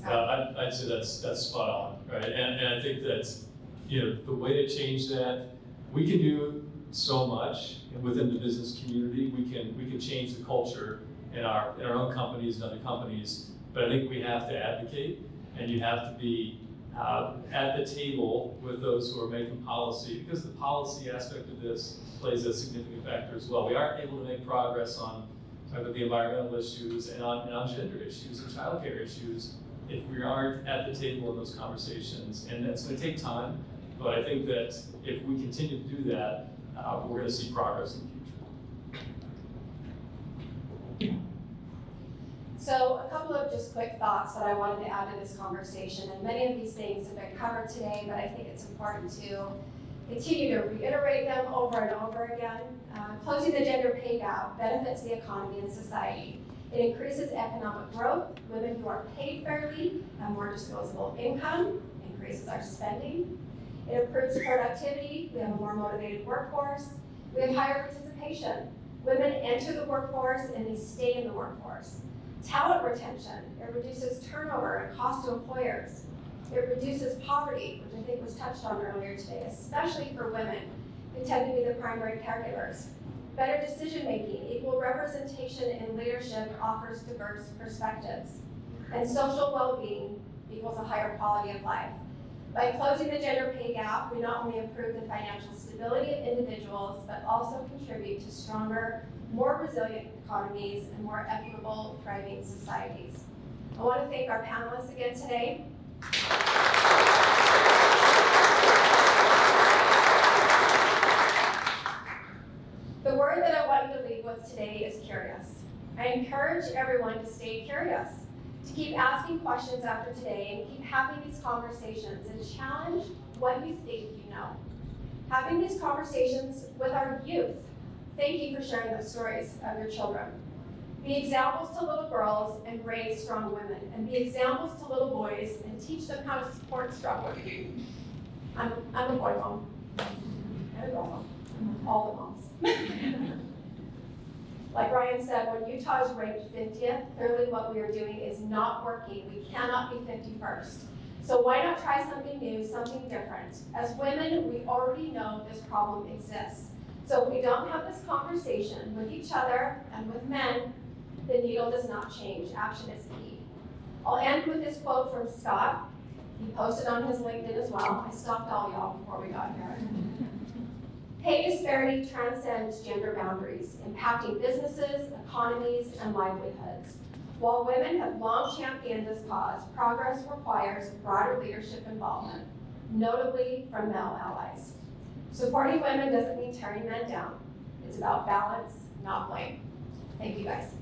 Scott? I'd say that's spot on, right? And I think that, you know, the way to change that, we can do so much within the business community. We can change the culture in our own companies and other companies, but I think we have to advocate, and you have to be at the table with those who are making policy, because the policy aspect of this plays a significant factor as well. We aren't able to make progress on the environmental issues and on gender issues and childcare issues if we aren't at the table in those conversations, and that's going to take time. But I think that if we continue to do that, we're going to see progress in the future. So a couple of just quick thoughts that I wanted to add to this conversation, and many of these things have been covered today, but I think it's important to continue to reiterate them over and over again. Closing the gender pay gap benefits the economy and society. It increases economic growth. Women who are paid fairly have more disposable income, increases our spending. It improves productivity. We have a more motivated workforce. We have higher participation. Women enter the workforce and they stay in the workforce. Talent retention. It reduces turnover and cost to employers. It reduces poverty, which I think was touched on earlier today, especially for women who tend to be the primary caregivers. Better decision making, equal representation in leadership offers diverse perspectives. And social well-being equals a higher quality of life. By closing the gender pay gap, we not only improve the financial stability of individuals, but also contribute to stronger, more resilient economies and more equitable, thriving societies. I want to thank our panelists again today. The word that I want you to leave with today is curious. I encourage everyone to stay curious, to keep asking questions after today and keep having these conversations and challenge what you think you know. Having these conversations with our youth. Thank you for sharing those stories of your children. Be examples to little girls and raise strong women, and be examples to little boys and teach them how to support strong women. I'm a boy mom and a girl mom. All the moms. Like Ryan said, when Utah is ranked 50th, clearly what we are doing is not working. We cannot be 51st. So why not try something new, something different? As women, we already know this problem exists. So if we don't have this conversation with each other and with men, the needle does not change. Action is key. I'll end with this quote from Scott. He posted on his LinkedIn as well. I stalked all y'all before we got here. Pay disparity transcends gender boundaries, impacting businesses, economies, and livelihoods. While women have long championed this cause, progress requires broader leadership involvement, notably from male allies. Supporting women doesn't mean tearing men down. It's about balance, not blame. Thank you guys.